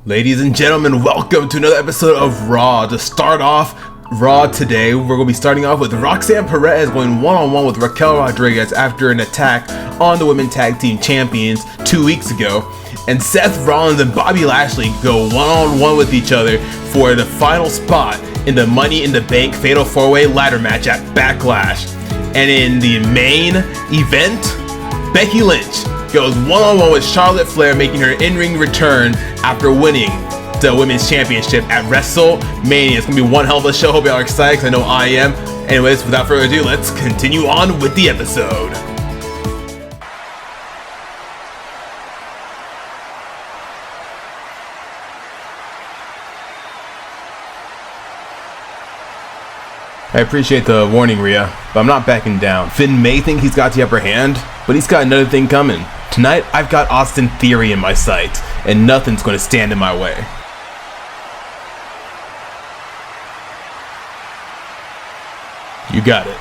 Ladies and gentlemen, welcome to another episode of Raw. To start off Raw today, we're going to be starting off with Roxanne Perez going one-on-one with Raquel Rodriguez after an attack on the Women Tag Team Champions 2 weeks ago. And Seth Rollins and Bobby Lashley go one-on-one with each other for the final spot in the Money in the Bank Fatal 4-Way Ladder match at Backlash. And in the main event, Becky Lynch goes one-on-one with Charlotte Flair, making her in-ring return after winning the Women's Championship at WrestleMania. It's going to be one hell of a show. Hope y'all are excited, because I know I am. Anyways, without further ado, let's continue on with the episode. I appreciate the warning, Rhea, but I'm not backing down. Finn may think he's got the upper hand, but he's got another thing coming. Tonight, I've got Austin Theory in my sights, and nothing's going to stand in my way. You got it.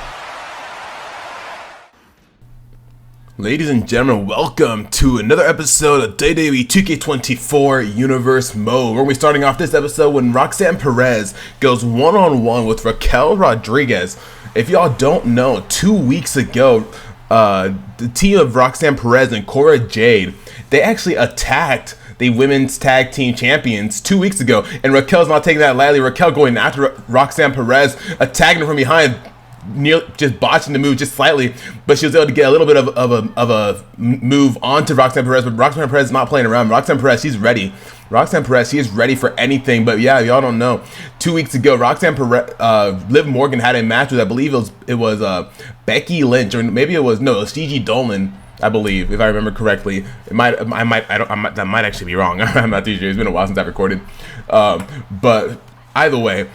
Ladies and gentlemen, welcome to another episode of WWE 2K24 Universe Mode. We're going to be starting off this episode when Roxanne Perez goes one-on-one with Raquel Rodriguez. If y'all don't know, 2 weeks ago, the team of Roxanne Perez and Cora Jade, they actually attacked the Women's Tag Team Champions 2 weeks ago. And Raquel's not taking that lightly. Raquel going after Roxanne Perez, attacking her from behind, just botching the move just slightly, but she was able to get a little bit of a move onto Roxanne Perez. But Roxanne Perez is not playing around. Roxanne Perez, she's ready. Roxanne Perez, she is ready for anything. But yeah, y'all don't know. 2 weeks ago, Roxanne Perez, Liv Morgan had a match with, I believe it was Becky Lynch, or maybe it was Gigi Dolan, I believe, if I remember correctly. That might actually be wrong. I'm not too sure. It's been a while since I've recorded. But either way,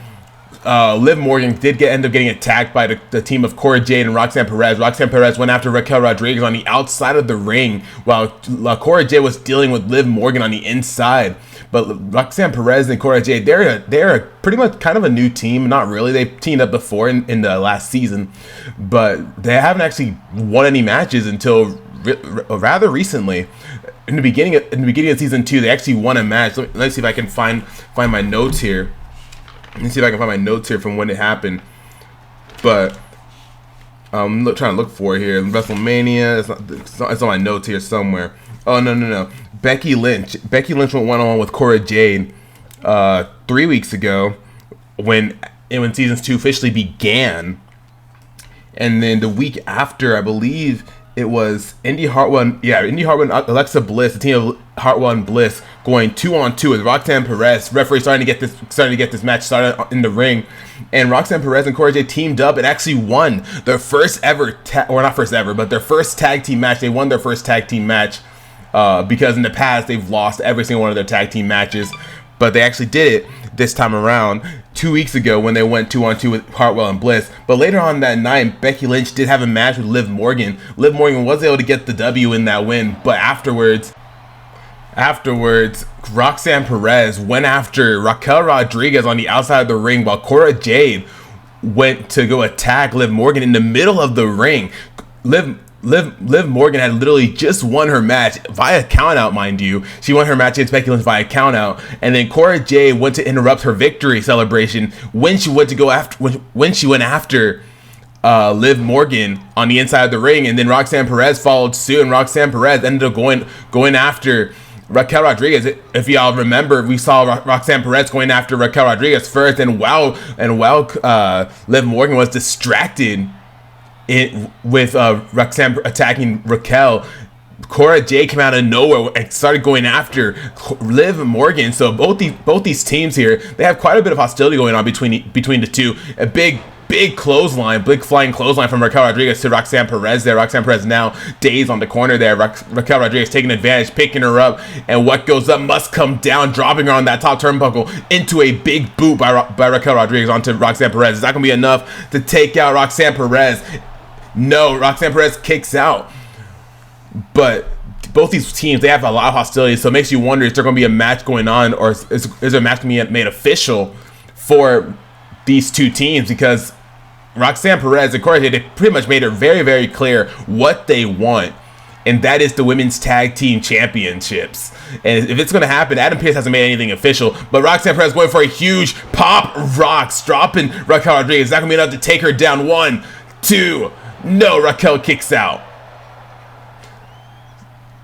Liv Morgan did end up getting attacked by the team of Cora Jade and Roxanne Perez. Roxanne Perez went after Raquel Rodriguez on the outside of the ring, while Cora Jade was dealing with Liv Morgan on the inside. But Roxanne Perez and Cora Jade, they're pretty much kind of a new team. Not really. They teamed up before in the last season, but they haven't actually won any matches until rather recently. In the beginning of season 2, they actually won a match. Let's see if I can find my notes here. Let me see if I can find my notes here from when it happened. But I'm trying to look for it here. WrestleMania. It's on my notes here somewhere. Oh, no. Becky Lynch went one-on-one with Cora Jade 3 weeks ago when season 2 officially began. And then the week after, I believe it was Indy Hartwell and Alexa Bliss, the team of Hartwell and Bliss, going 2-on-2 with Roxanne Perez. Referee starting to get this match started in the ring, and Roxanne Perez and Cora Jade teamed up and actually won their first ever, their first tag team match. They won their first tag team match because in the past they've lost every single one of their tag team matches, but they actually did it this time around 2 weeks ago when they went 2-on-2 with Hartwell and Bliss. But later on that night, Becky Lynch did have a match with Liv Morgan. Liv Morgan was able to get the W in that win, but afterwards, Roxanne Perez went after Raquel Rodriguez on the outside of the ring, while Cora Jade went to go attack Liv Morgan in the middle of the ring. Liv Morgan had literally just won her match via countout, mind you. She won her match against Becky Lynch via countout, and then Cora Jade went to interrupt her victory celebration when she went after Liv Morgan on the inside of the ring, and then Roxanne Perez followed suit, and Roxanne Perez ended up going after Raquel Rodriguez. If y'all remember, we saw Roxanne Perez going after Raquel Rodriguez first, and while Liv Morgan was distracted with Roxanne attacking Raquel, Cora Jade came out of nowhere and started going after Liv Morgan. So both these teams here, they have quite a bit of hostility going on between the two. A big clothesline, big flying clothesline from Raquel Rodriguez to Roxanne Perez there. Roxanne Perez now dazed on the corner there. Raquel Rodriguez taking advantage, picking her up, and what goes up must come down, dropping her on that top turnbuckle into a big boot by Raquel Rodriguez onto Roxanne Perez. Is that going to be enough to take out Roxanne Perez? No, Roxanne Perez kicks out. But both these teams, they have a lot of hostility, so it makes you wonder, is there going to be a match going on, or is there a match going to be made official for these two teams? Because Roxanne Perez and Cora Jade, they pretty much made it very, very clear what they want and that is the Women's Tag Team Championships. And if it's going to happen, Adam Pearce hasn't made anything official, but Roxanne Perez going for a huge pop rocks, dropping Raquel Rodriguez. Is that going to be enough to take her down? 1, 2, no, Raquel kicks out.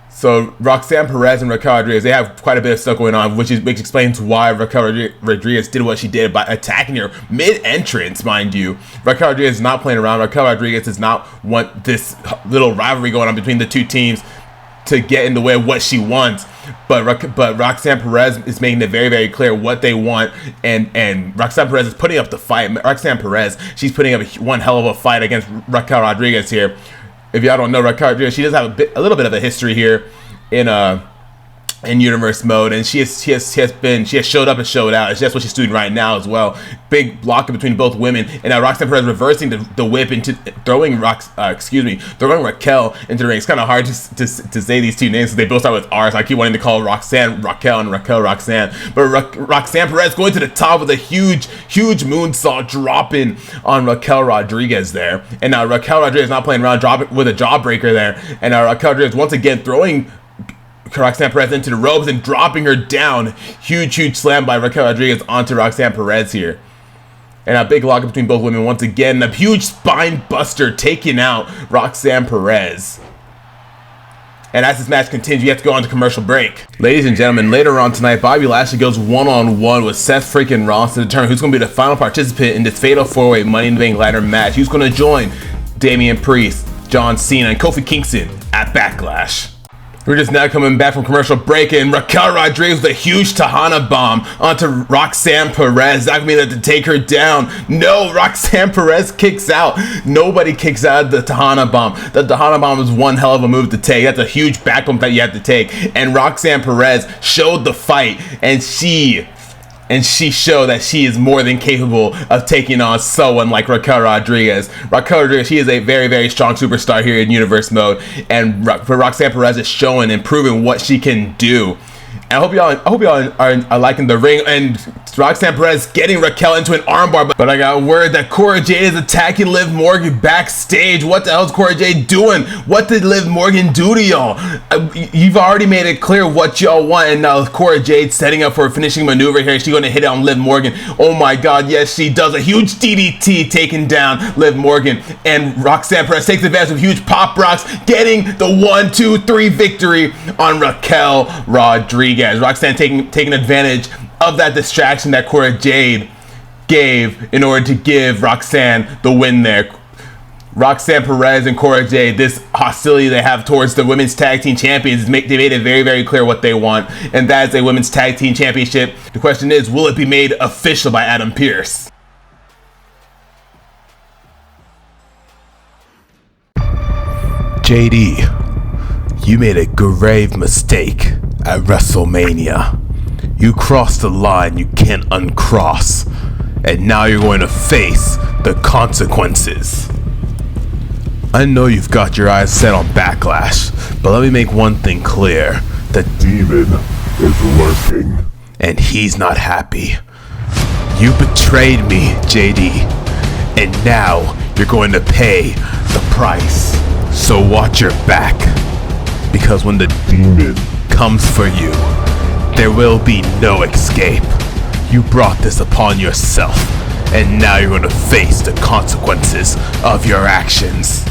So Roxanne Perez and Raquel Rodriguez, they have quite a bit of stuff going on, which explains why Raquel Rodriguez did what she did by attacking her mid-entrance, mind you. Raquel Rodriguez is not playing around. Raquel Rodriguez does not want this little rivalry going on between the two teams to get in the way of what she wants. But Roxanne Perez is making it very, very clear what they want, and Roxanne Perez is putting up the fight. Roxanne Perez, she's putting up one hell of a fight against Raquel Rodriguez here. If y'all don't know, Raquel Rodriguez, she does have a little bit of a history here in universe mode, and she has showed up and showed out. It's just what she's doing right now as well. Big block between both women, and now Roxanne Perez reversing the whip into throwing Raquel into the ring. It's kind of hard to say these two names because they both start with R, so I keep wanting to call Roxanne Raquel and Raquel Roxanne. But Roxanne Perez going to the top with a huge moonsault, dropping on Raquel Rodriguez there. And now Raquel Rodriguez not playing around, dropping with a jawbreaker there. And now Raquel Rodriguez once again throwing Roxanne Perez into the ropes and dropping her down. Huge slam by Raquel Rodriguez onto Roxanne Perez here. And a big lock between both women once again. A huge spine buster taking out Roxanne Perez. And as this match continues, we have to go on to commercial break. Ladies and gentlemen, later on tonight, Bobby Lashley goes one-on-one with Seth freaking Rollins to determine who's going to be the final participant in this fatal 4-way Money in the Bank ladder match. Who's going to join Damian Priest, John Cena, and Kofi Kingston at Backlash. We're just now coming back from commercial break, and Raquel Rodriguez with a huge Tejana bomb onto Roxanne Perez. That could mean that to take her down. No, Roxanne Perez kicks out. Nobody kicks out of the Tejana bomb. The Tejana bomb is one hell of a move to take. That's a huge back bump that you have to take. And Roxanne Perez showed the fight, and she showed that she is more than capable of taking on someone like Raquel Rodriguez. Raquel Rodriguez, she is a very, very strong superstar here in Universe Mode, and Roxanne Perez is showing and proving what she can do. And I hope y'all are liking the ring, and Roxanne Perez getting Raquel into an armbar, but I got word that Cora Jade is attacking Liv Morgan backstage. What the hell is Cora Jade doing? What did Liv Morgan do to y'all? You've already made it clear what y'all want, and now Cora Jade setting up for a finishing maneuver here. She's going to hit it on Liv Morgan. Oh my god, yes, she does. A huge DDT taking down Liv Morgan, and Roxanne Perez takes advantage of huge pop rocks, getting the 1-2-3 victory on Raquel Rodriguez. Roxanne taking advantage of that distraction that Cora Jade gave in order to give Roxanne the win there. Roxanne Perez and Cora Jade, this hostility they have towards the Women's Tag Team Champions, they made it very, very clear what they want, and that is a Women's Tag Team Championship. The question is, will it be made official by Adam Pearce? JD, you made a grave mistake at WrestleMania. You crossed the line you can't uncross, and now you're going to face the consequences. I know you've got your eyes set on Backlash, but let me make one thing clear. The demon is lurking, and he's not happy. You betrayed me, JD, and now you're going to pay the price. So watch your back, because when the demon comes for you, there will be no escape. You brought this upon yourself, and now you're going to face the consequences of your actions.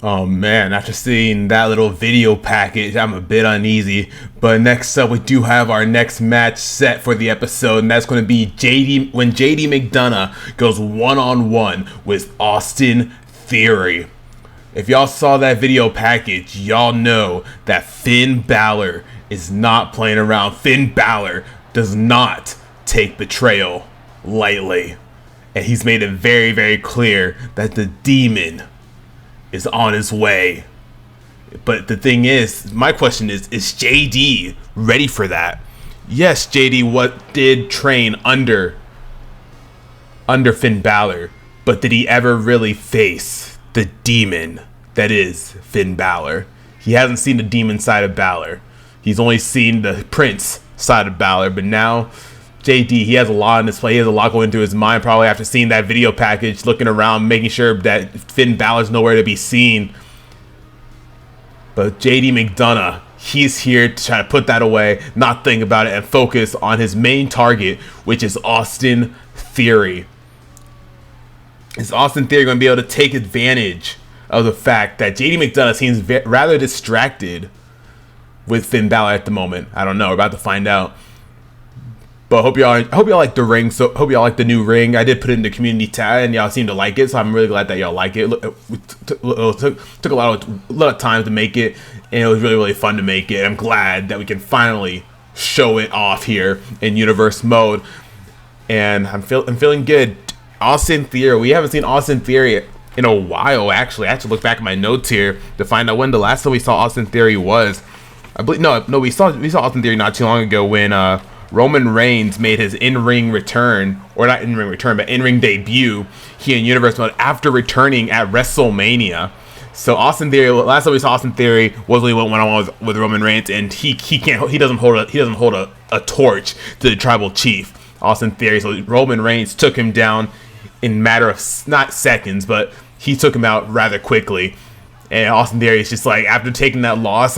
Oh man, after seeing that little video package, I'm a bit uneasy. But next up, we do have our next match set for the episode, and that's going to be JD McDonagh goes one-on-one with Austin Theory. If y'all saw that video package, y'all know that Finn Balor is not playing around. Finn Balor does not take betrayal lightly. And he's made it very, very clear that the demon is on his way. But the thing is, my question is JD ready for that? Yes, JD did train under Finn Balor, but did he ever really face the demon that is Finn Balor? He hasn't seen the demon side of Balor. He's only seen the prince side of Balor. But now, JD, he has a lot on display. He has a lot going through his mind, probably after seeing that video package, looking around, making sure that Finn Balor's nowhere to be seen. But JD McDonagh, he's here to try to put that away, not think about it, and focus on his main target, which is Austin Theory. Is Austin Theory going to be able to take advantage of the fact that JD McDonagh seems rather distracted with Finn Balor at the moment? I don't know. We're about to find out. But I hope y'all like the ring. So hope y'all like the new ring. I did put it in the community tab, and y'all seem to like it. So I'm really glad that y'all like it. It took a lot of time to make it, and it was really fun to make it. I'm glad that we can finally show it off here in universe mode, and I'm feeling good. Austin Theory. We haven't seen Austin Theory in a while. Actually, I have to look back at my notes here to find out when the last time we saw Austin Theory was. I believe we saw Austin Theory not too long ago when Roman Reigns made his in-ring return, or not in-ring return, but in-ring debut here in Universe Mode after returning at WrestleMania. So Austin Theory, last time we saw Austin Theory was when he went one-on-one with Roman Reigns, and he doesn't hold a torch to the Tribal Chief, Austin Theory. So Roman Reigns took him down in a matter of not seconds, but he took him out rather quickly. And Austin Theory is just like, after taking that loss,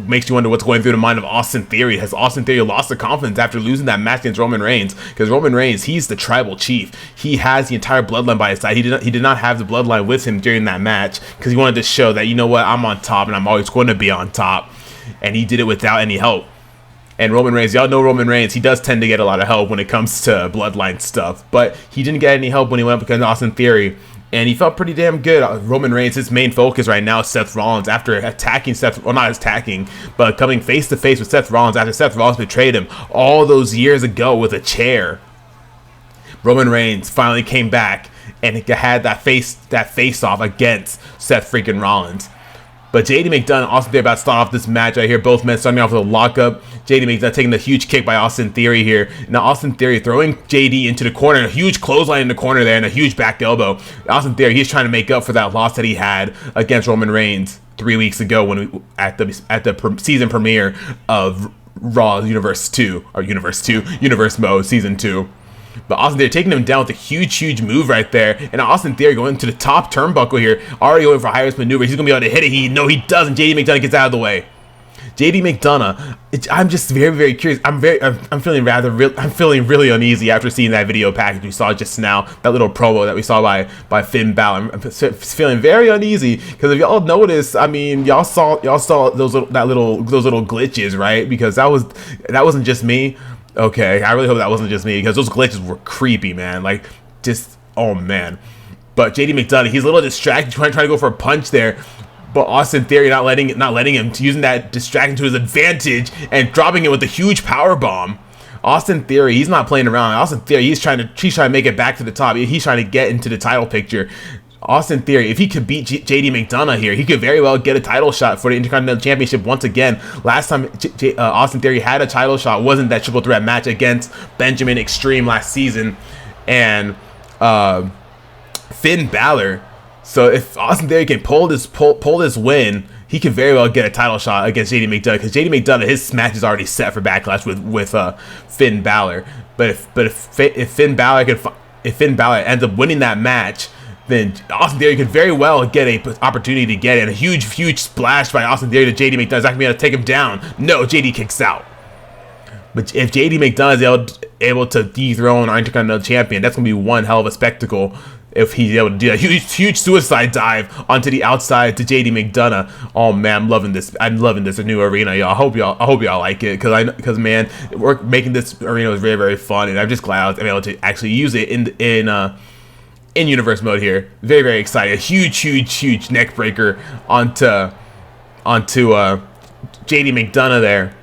makes you wonder what's going through the mind of Austin Theory. Has Austin Theory lost the confidence after losing that match against Roman Reigns? Because Roman Reigns, he's the Tribal Chief. He has the entire bloodline by his side. He did not have the bloodline with him during that match because he wanted to show that, you know what, I'm on top and I'm always going to be on top. And he did it without any help. And Roman Reigns, y'all know Roman Reigns, he does tend to get a lot of help when it comes to bloodline stuff. But he didn't get any help when he went up against Austin Theory. And he felt pretty damn good. Roman Reigns, his main focus right now is Seth Rollins after attacking Seth, well, not attacking, but coming face to face with Seth Rollins after Seth Rollins betrayed him all those years ago with a chair. Roman Reigns finally came back and had that face off against Seth freaking Rollins. But JD McDonagh and Austin Theory about to start off this match right here. Both men starting off with a lockup. JD McDonagh taking the huge kick by Austin Theory here. Now Austin Theory throwing JD into the corner. A huge clothesline in the corner there and a huge back elbow. Austin Theory, he's trying to make up for that loss that he had against Roman Reigns 3 weeks ago when at the season premiere of Raw Universe Mode Season 2. But Austin Theory taking him down with a huge move right there. And Austin Theory going to the top turnbuckle here. Already going for a high-risk maneuver. He's going to be able to hit it. He doesn't. JD McDonagh gets out of the way. JD McDonagh, I'm just very curious. I'm feeling really uneasy after seeing that video package we saw just now. That little promo that we saw by Finn Balor. I'm feeling very uneasy because if y'all noticed, I mean, y'all saw those little glitches, right? Because that wasn't just me. Okay, I really hope that wasn't just me because those glitches were creepy, man. Like, just, oh man. But JD McDonagh, he's a little distracted, trying to go for a punch there. But Austin Theory not letting him, using that distraction to his advantage and dropping it with a huge power bomb. Austin Theory, he's not playing around. Austin Theory, he's trying to make it back to the top. He's trying to get into the title picture. Austin Theory, if he could beat JD McDonagh here, he could very well get a title shot for the Intercontinental Championship once again. Last time Austin Theory had a title shot wasn't that triple threat match against Benjamin Extreme last season and Finn Balor. So if Austin Theory can pull this win, he could very well get a title shot against JD McDonagh because JD McDonagh, his match is already set for Backlash with Finn Balor. But if Finn Balor ends up winning that match, then Austin Theory could very well get an opportunity to get in. A huge splash by Austin Theory to JD McDonagh is not going to be able to take him down. No, JD kicks out. But if JD McDonagh is able to dethrone our Intercontinental Champion, that's going to be one hell of a spectacle if he's able to do that huge suicide dive onto the outside to JD McDonagh. Oh man, I'm loving this. A new arena, y'all. I hope y'all like it because man, we're making this arena was very fun, and I'm just glad I was able to actually use it in universe mode here. Very excited. A huge neck breaker onto JD McDonagh there.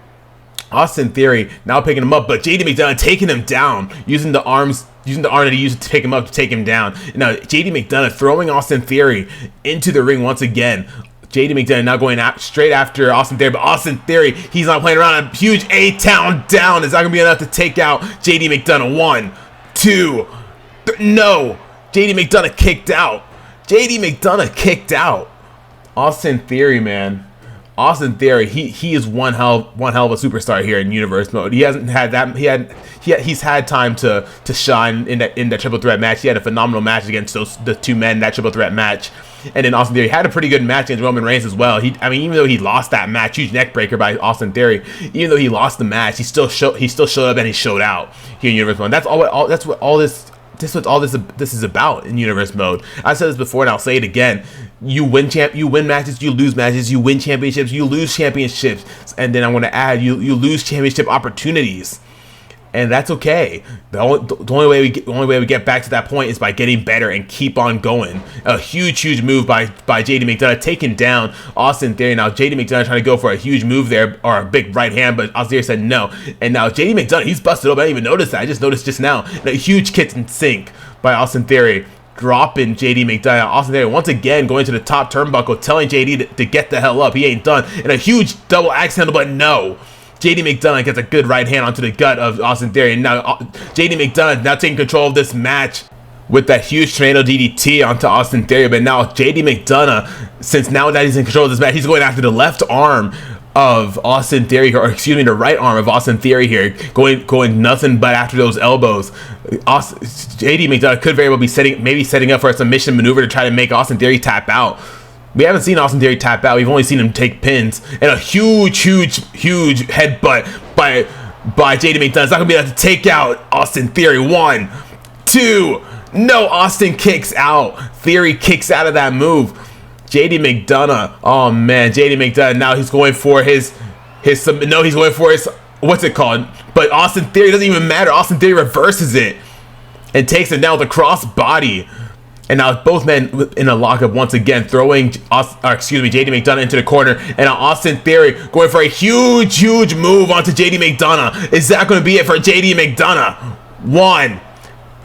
Austin Theory now picking him up, but JD McDonagh taking him down, using the arm that he used to pick him up to take him down. And now JD McDonagh throwing Austin Theory into the ring once again. JD McDonagh now going straight after Austin Theory, but Austin Theory, he's not playing around. A huge A-Town down is not going to be enough to take out JD McDonagh. 1, 2, no. JD McDonagh kicked out. Austin Theory, man. Austin Theory, he is one hell of a superstar here in universe mode. He hasn't had that. He's had time to shine in that triple threat match. He had a phenomenal match against the two men in that triple threat match. And then Austin Theory had a pretty good match against Roman Reigns as well. I mean, even though he lost that match, huge neck breaker by Austin Theory, even though he lost the match, he still showed up and he showed out here in Universe Mode. That's what all this is about in Universe Mode. I said this before and I'll say it again. You win matches, you lose matches, you win championships, you lose championships, and then I'm going to add you lose championship opportunities. And that's okay. The only way we get back to that point is by getting better and keep on going. A huge move by JD McDonagh, taking down Austin Theory. Now JD McDonagh trying to go for a huge move there, or a big right hand, but Austin Theory said no. And now JD McDonagh, he's busted open. I didn't even notice that. I just noticed just now. And a huge kitchen sink by Austin Theory, dropping JD McDonagh. Austin Theory once again going to the top turnbuckle, telling JD to get the hell up. He ain't done. And a huge double axe handle, but no. JD McDonagh gets a good right hand onto the gut of Austin Theory, and now JD McDonagh now taking control of this match with that huge tornado DDT onto Austin Theory. But now JD McDonagh, since now that he's in control of this match, he's going after the left arm of Austin Theory, or excuse me, the right arm of Austin Theory here, going nothing but after those elbows. JD McDonagh could very well be setting up for a submission maneuver to try to make Austin Theory tap out. We haven't seen Austin Theory tap out. We've only seen him take pins. And a huge headbutt by JD McDonagh. It's not going to be able to take out Austin Theory. 1, 2. No, Austin kicks out. Theory kicks out of that move. JD McDonagh. Oh, man. JD McDonagh. Now he's going for he's going for his, what's it called? But Austin Theory doesn't even matter. Austin Theory reverses it and takes it down with a cross body. And now both men in a lockup once again, throwing JD McDonagh into the corner. And now Austin Theory going for a huge move onto JD McDonagh. Is that going to be it for JD McDonagh? 1,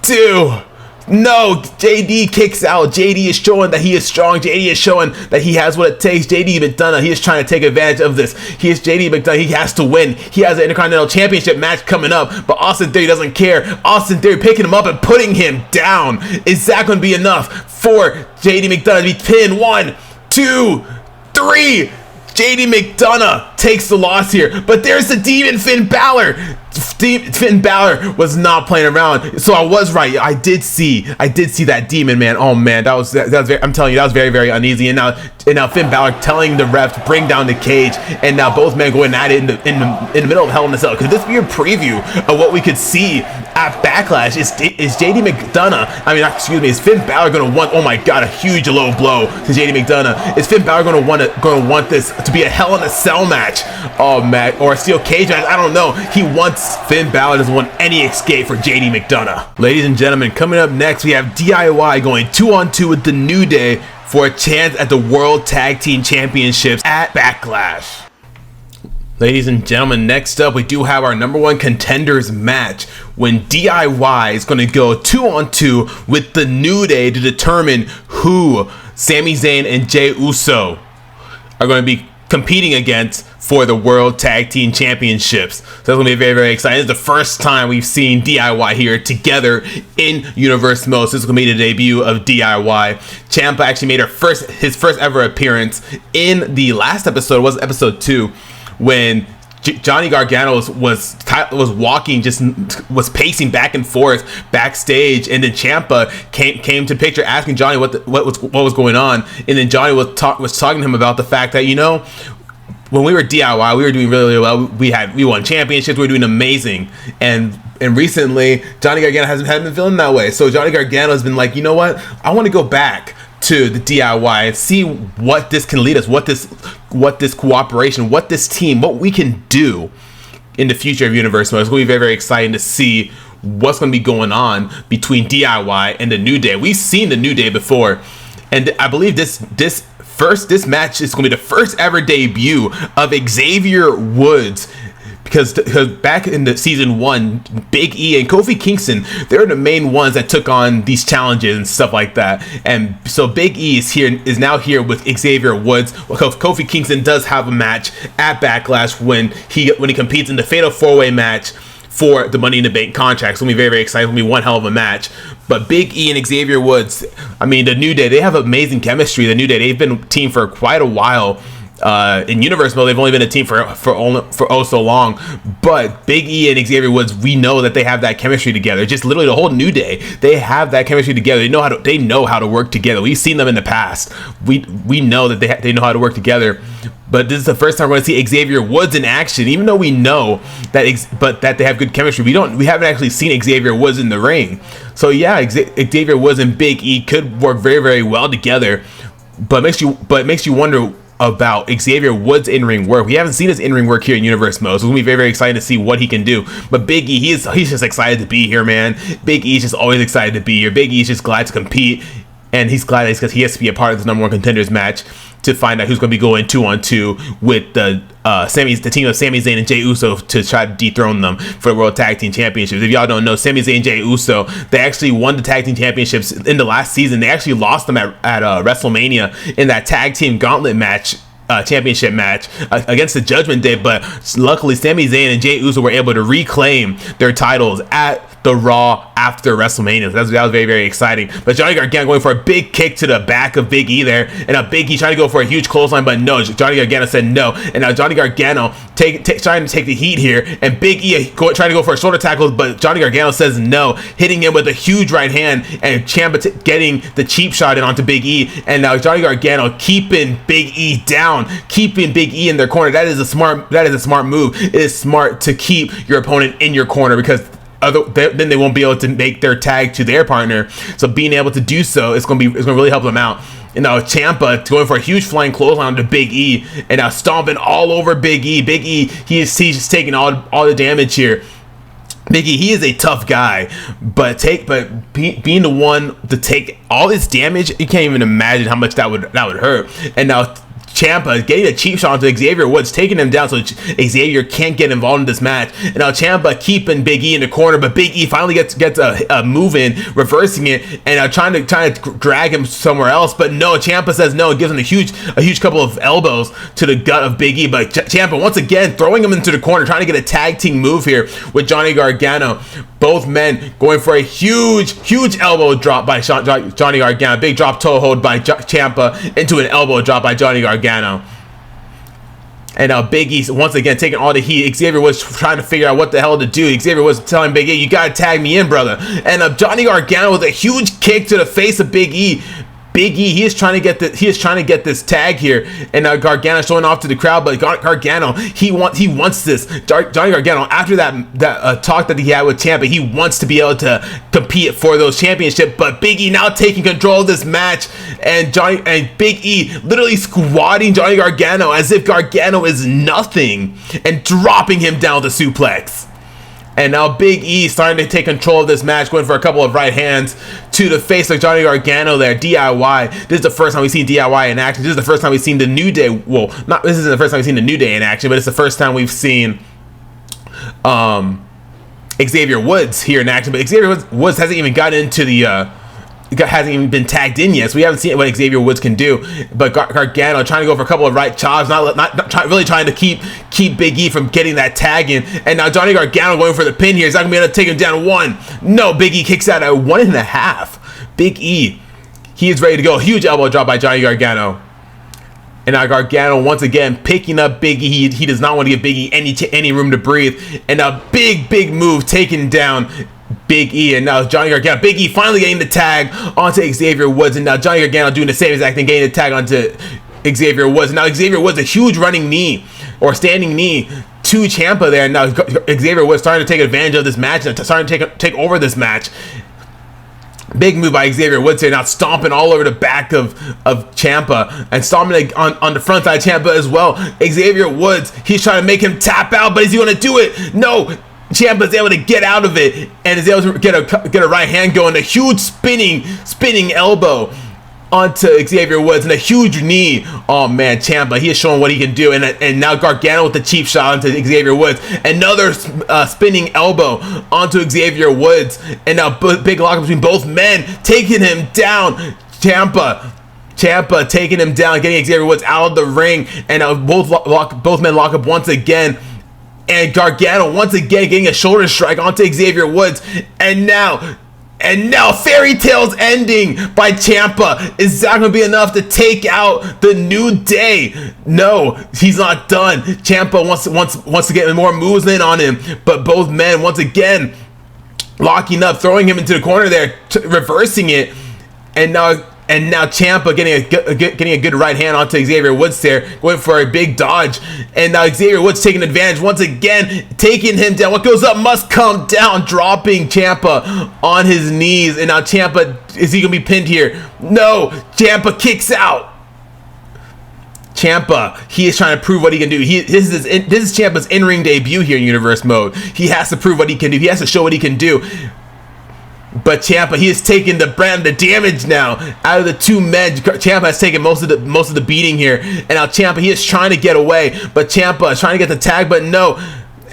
2. No, JD kicks out. JD is showing that he is strong. JD is showing that he has what it takes. JD McDonagh, he is trying to take advantage of this. He is JD McDonagh. He has to win. He has an Intercontinental Championship match coming up, but Austin Theory doesn't care. Austin Theory picking him up and putting him down. Is that going to be enough for JD McDonagh to be pinned? 1, 2, 3. JD McDonagh takes the loss here, but there's the Demon Finn Balor. Finn Balor was not playing around, so I was right. I did see that Demon, man. Oh man, that was very, I'm telling you, that was very uneasy. And now Finn Balor telling the ref to bring down the cage, and now both men going at it in the middle of Hell in a Cell. Could this be a preview of what we could see at Backlash? Is JD McDonagh? I mean, excuse me. Is Finn Balor going to want? Oh my God, a huge low blow to JD McDonagh. Is Finn Balor going to want this to be a Hell in a Cell match? Oh man, or a steel cage match? I don't know. He wants. Finn Balor doesn't want any escape for JD McDonagh. Ladies and gentlemen, coming up next, we have DIY going 2-on-2 with the New Day for a chance at the World Tag Team Championships at Backlash. Ladies and gentlemen, next up, we do have our #1 contenders match when DIY is going to go 2-on-2 with the New Day to determine who Sami Zayn and Jey Uso are going to be competing against for the World Tag Team Championships. So that's going to be very exciting. It's the first time we've seen DIY here together in Universe Mode. So this is going to be the debut of DIY. Ciampa actually made his first ever appearance in the last episode. It was episode 2 when Johnny Gargano was walking, was pacing back and forth backstage, and then Ciampa came to picture asking Johnny what was going on, and then Johnny was talking to him about the fact that, you know, when we were DIY, we were doing really well. We won championships. We were doing amazing, and recently Johnny Gargano hasn't been feeling that way. So Johnny Gargano has been like, you know what, I want to go back to the DIY and see what this can lead us, what this cooperation, what this team, what we can do in the future of Universe Mode. It's going to be very exciting to see what's going to be going on between DIY and the New Day. We've seen the New Day before, and I believe this match is going to be the first ever debut of Xavier Woods. Because back in the season 1, Big E and Kofi Kingston, they're the main ones that took on these challenges and stuff like that. And so Big E is now here with Xavier Woods. Kofi Kingston does have a match at Backlash when he competes in the Fatal 4-Way match for the Money in the Bank contract. It's going to be very exciting. It's going to be one hell of a match. But Big E and Xavier Woods, I mean, the New Day, they have amazing chemistry. The New Day, they've been a team for quite a while. In Universe mode, they've only been a team for oh so long. But Big E and Xavier Woods, we know that they have that chemistry together. Just literally the whole New Day, they have that chemistry together. They know how to work together. We've seen them in the past. We know that they know how to work together. But this is the first time we're going to see Xavier Woods in action, even though we know that they have good chemistry. We haven't actually seen Xavier Woods in the ring. So yeah, Xavier Woods and Big E could work very, very well together. But it makes you wonder about Xavier Woods' in-ring work. We haven't seen his in-ring work here in Universe mode, so it's gonna be very, very exciting to see what he can do. But Big E, he's just excited to be here, man. Big E's just always excited to be here. Big E's just glad to compete, and he's glad because he has to be a part of this #1 contenders match to find out who's going to be going 2-on-2 with the team of Sami Zayn and Jey Uso to try to dethrone them for the World Tag Team Championships. If y'all don't know, Sami Zayn and Jey Uso, they actually won the Tag Team Championships in the last season. They actually lost them at WrestleMania in that Tag Team Gauntlet match. Championship match against the Judgment Day, but luckily Sami Zayn and Jey Uso were able to reclaim their titles at the Raw after WrestleMania. That was very, very exciting. But Johnny Gargano going for a big kick to the back of Big E there, and Big E trying to go for a huge clothesline, but no, Johnny Gargano said no, and now Johnny Gargano trying to take the heat here, and Big E trying to go for a shoulder tackle, but Johnny Gargano says no, hitting him with a huge right hand, and Ciampa getting the cheap shot in onto Big E, and now Johnny Gargano keeping Big E down, keeping Big E in their corner. That is a smart move. It is smart to keep your opponent in your corner, because then they won't be able to make their tag to their partner. So being able to do so, it's gonna really help them out. And now Ciampa going for a huge flying clothesline to Big E, and now stomping all over Big E. Big E, he's just taking all the damage here. Big E, he is a tough guy, but being the one to take all this damage, you can't even imagine how much that would hurt. And now Ciampa getting a cheap shot onto Xavier Woods, taking him down so Xavier can't get involved in this match. And now Ciampa keeping Big E in the corner, but Big E finally gets a move in, reversing it, and now trying to drag him somewhere else. But no, Ciampa says no, and gives him a huge couple of elbows to the gut of Big E. But Ciampa once again throwing him into the corner, trying to get a tag team move here with Johnny Gargano. Both men going for a huge elbow drop by Johnny Gargano. Big drop toe hold by Ciampa into an elbow drop by Johnny Gargano. And now Big E once again taking all the heat. Xavier was trying to figure out what the hell to do. Xavier was telling Big E, you gotta tag me in, brother. And Johnny Gargano with a huge kick to the face of Big E. Big E, he is trying to get this tag here, and Gargano showing off to the crowd. But Gargano, he wants this. Johnny Gargano, after that talk that he had with Ciampa, he wants to be able to compete for those championships. But Big E now taking control of this match, and Big E literally squatting Johnny Gargano as if Gargano is nothing, and dropping him down to suplex. And now Big E starting to take control of this match, going for a couple of right hands to the face of Johnny Gargano there. DIY. This is the first time we've seen DIY in action. This is the first time we've seen the New Day. Well, this isn't the first time we've seen the New Day in action, but it's the first time we've seen Xavier Woods here in action. But Xavier Woods hasn't even gotten into hasn't even been tagged in yet, so we haven't seen what Xavier Woods can do. But Gargano trying to go for a couple of right chops, really trying to keep Big E from getting that tag in. And now Johnny Gargano going for the pin here. He's not gonna be able to take him down one. No, Big E kicks out at 1.5. Big E, he is ready to go. Huge elbow drop by Johnny Gargano. And now Gargano once again picking up Big E. He does not want to give Big E any room to breathe. And a big move taking down Big E, and now Johnny Gargano. Big E finally getting the tag onto Xavier Woods, and now Johnny Gargano doing the same exact thing, getting the tag onto Xavier Woods. And now Xavier Woods a huge running knee or standing knee to Ciampa there. And now Xavier Woods starting to take advantage of this match and starting to take over this match. Big move by Xavier Woods here, now stomping all over the back of Ciampa and stomping on the front side of Ciampa as well. Xavier Woods, he's trying to make him tap out, but is he going to do it? No. Ciampa's able to get out of it and is able to get a right hand going. A huge spinning elbow onto Xavier Woods and a huge knee. Oh man, Ciampa, he is showing what he can do. And now Gargano with the cheap shot onto Xavier Woods. Another spinning elbow onto Xavier Woods. And now big lockup between both men, taking him down. Ciampa taking him down, getting Xavier Woods out of the ring. And now both men lock up once again. And Gargano once again getting a shoulder strike onto Xavier Woods. And now And now Fairy Tale's ending by Ciampa. Is that going to be enough to take out the New Day? No, he's not done. Ciampa wants to get more moves in on him, but both men once again locking up, throwing him into the corner there, reversing it, and now Ciampa getting a good right hand onto Xavier Woods there, going for a big dodge, and now Xavier Woods taking advantage once again, taking him down. What goes up must come down, dropping Ciampa on his knees, and now Ciampa, is he gonna be pinned here? No, Ciampa kicks out. Ciampa, he is trying to prove what he can do. This is Ciampa's in-ring debut here in Universe Mode. He has to prove what he can do. He has to show what he can do. But Ciampa, he has taken the damage now out of the two men. Ciampa has taken most of the beating here, and now Ciampa, he is trying to get away, but Ciampa is trying to get the tag, but no.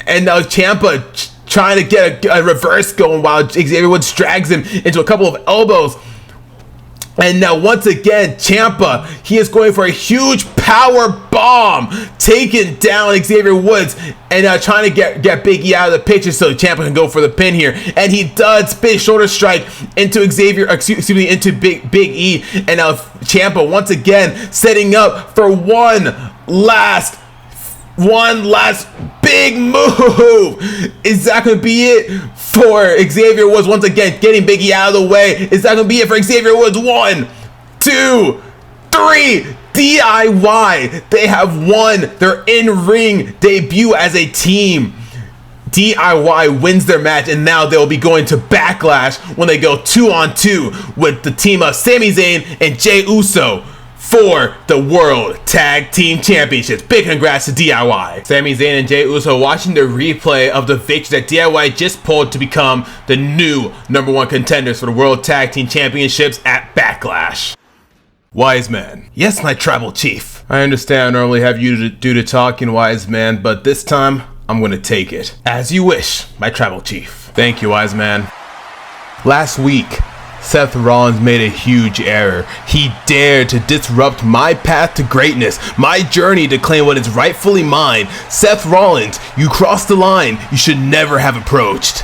And now Ciampa trying to get a reverse going while Xavier Woods drags him into a couple of elbows. And now once again, Ciampa, he is going for a huge power bomb, taking down Xavier Woods, and now trying to get Big E out of the picture so Ciampa can go for the pin here. And he does, big shoulder strike into into Big E. And now Ciampa once again setting up for one last big move. Is that going to be it for Xavier Woods? Once again, getting Big E out of the way. Is that going to be it for Xavier Woods? 1, 2, 3. DIY. They have won their in-ring debut as a team. DIY wins their match, and now they'll be going to Backlash when they go 2-on-2 with the team of Sami Zayn and Jey Uso for the World Tag Team Championships. Big congrats to DIY. Sami Zayn and Jey Uso watching the replay of the victory that DIY just pulled to become the new #1 contenders for the World Tag Team Championships at Backlash. Wise man. Yes, my tribal chief. I understand I normally have you do the talking, wise man, but this time I'm gonna take it. As you wish, my tribal chief. Thank you, wise man. Last week, Seth Rollins made a huge error. He dared to disrupt my path to greatness, my journey to claim what is rightfully mine. Seth Rollins, you crossed the line you should never have approached.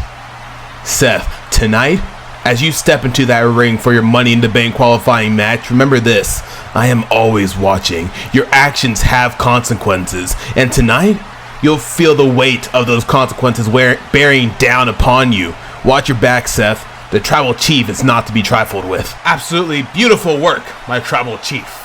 Seth, tonight, as you step into that ring for your Money in the Bank qualifying match, remember this: I am always watching. Your actions have consequences, and tonight, you'll feel the weight of those consequences bearing down upon you. Watch your back, Seth. The tribal chief is not to be trifled with. Absolutely beautiful work, my tribal chief.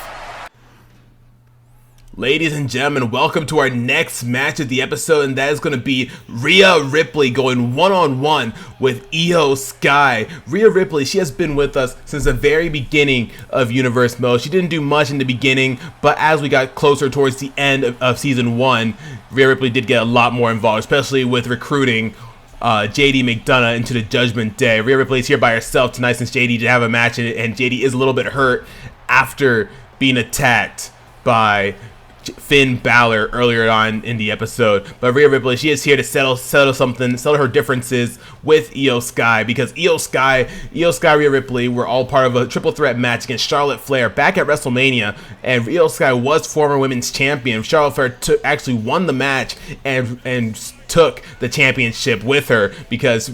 Ladies and gentlemen, welcome to our next match of the episode, and that is going to be Rhea Ripley going one-on-one with Skye. Rhea Ripley, she has been with us since the very beginning of Universe Mode. She didn't do much in the beginning, but as we got closer towards the end of Season 1, Rhea Ripley did get a lot more involved, especially with recruiting JD McDonagh into the Judgment Day. Rhea Ripley is here by herself tonight since JD did have a match, and JD is a little bit hurt after being attacked by Finn Balor earlier on in the episode. But Rhea Ripley, she is here to settle her differences with Skye, because Skye, Rhea Ripley were all part of a triple threat match against Charlotte Flair back at WrestleMania, and Skye was former women's champion. Charlotte Flair actually won the match and took the championship with her, because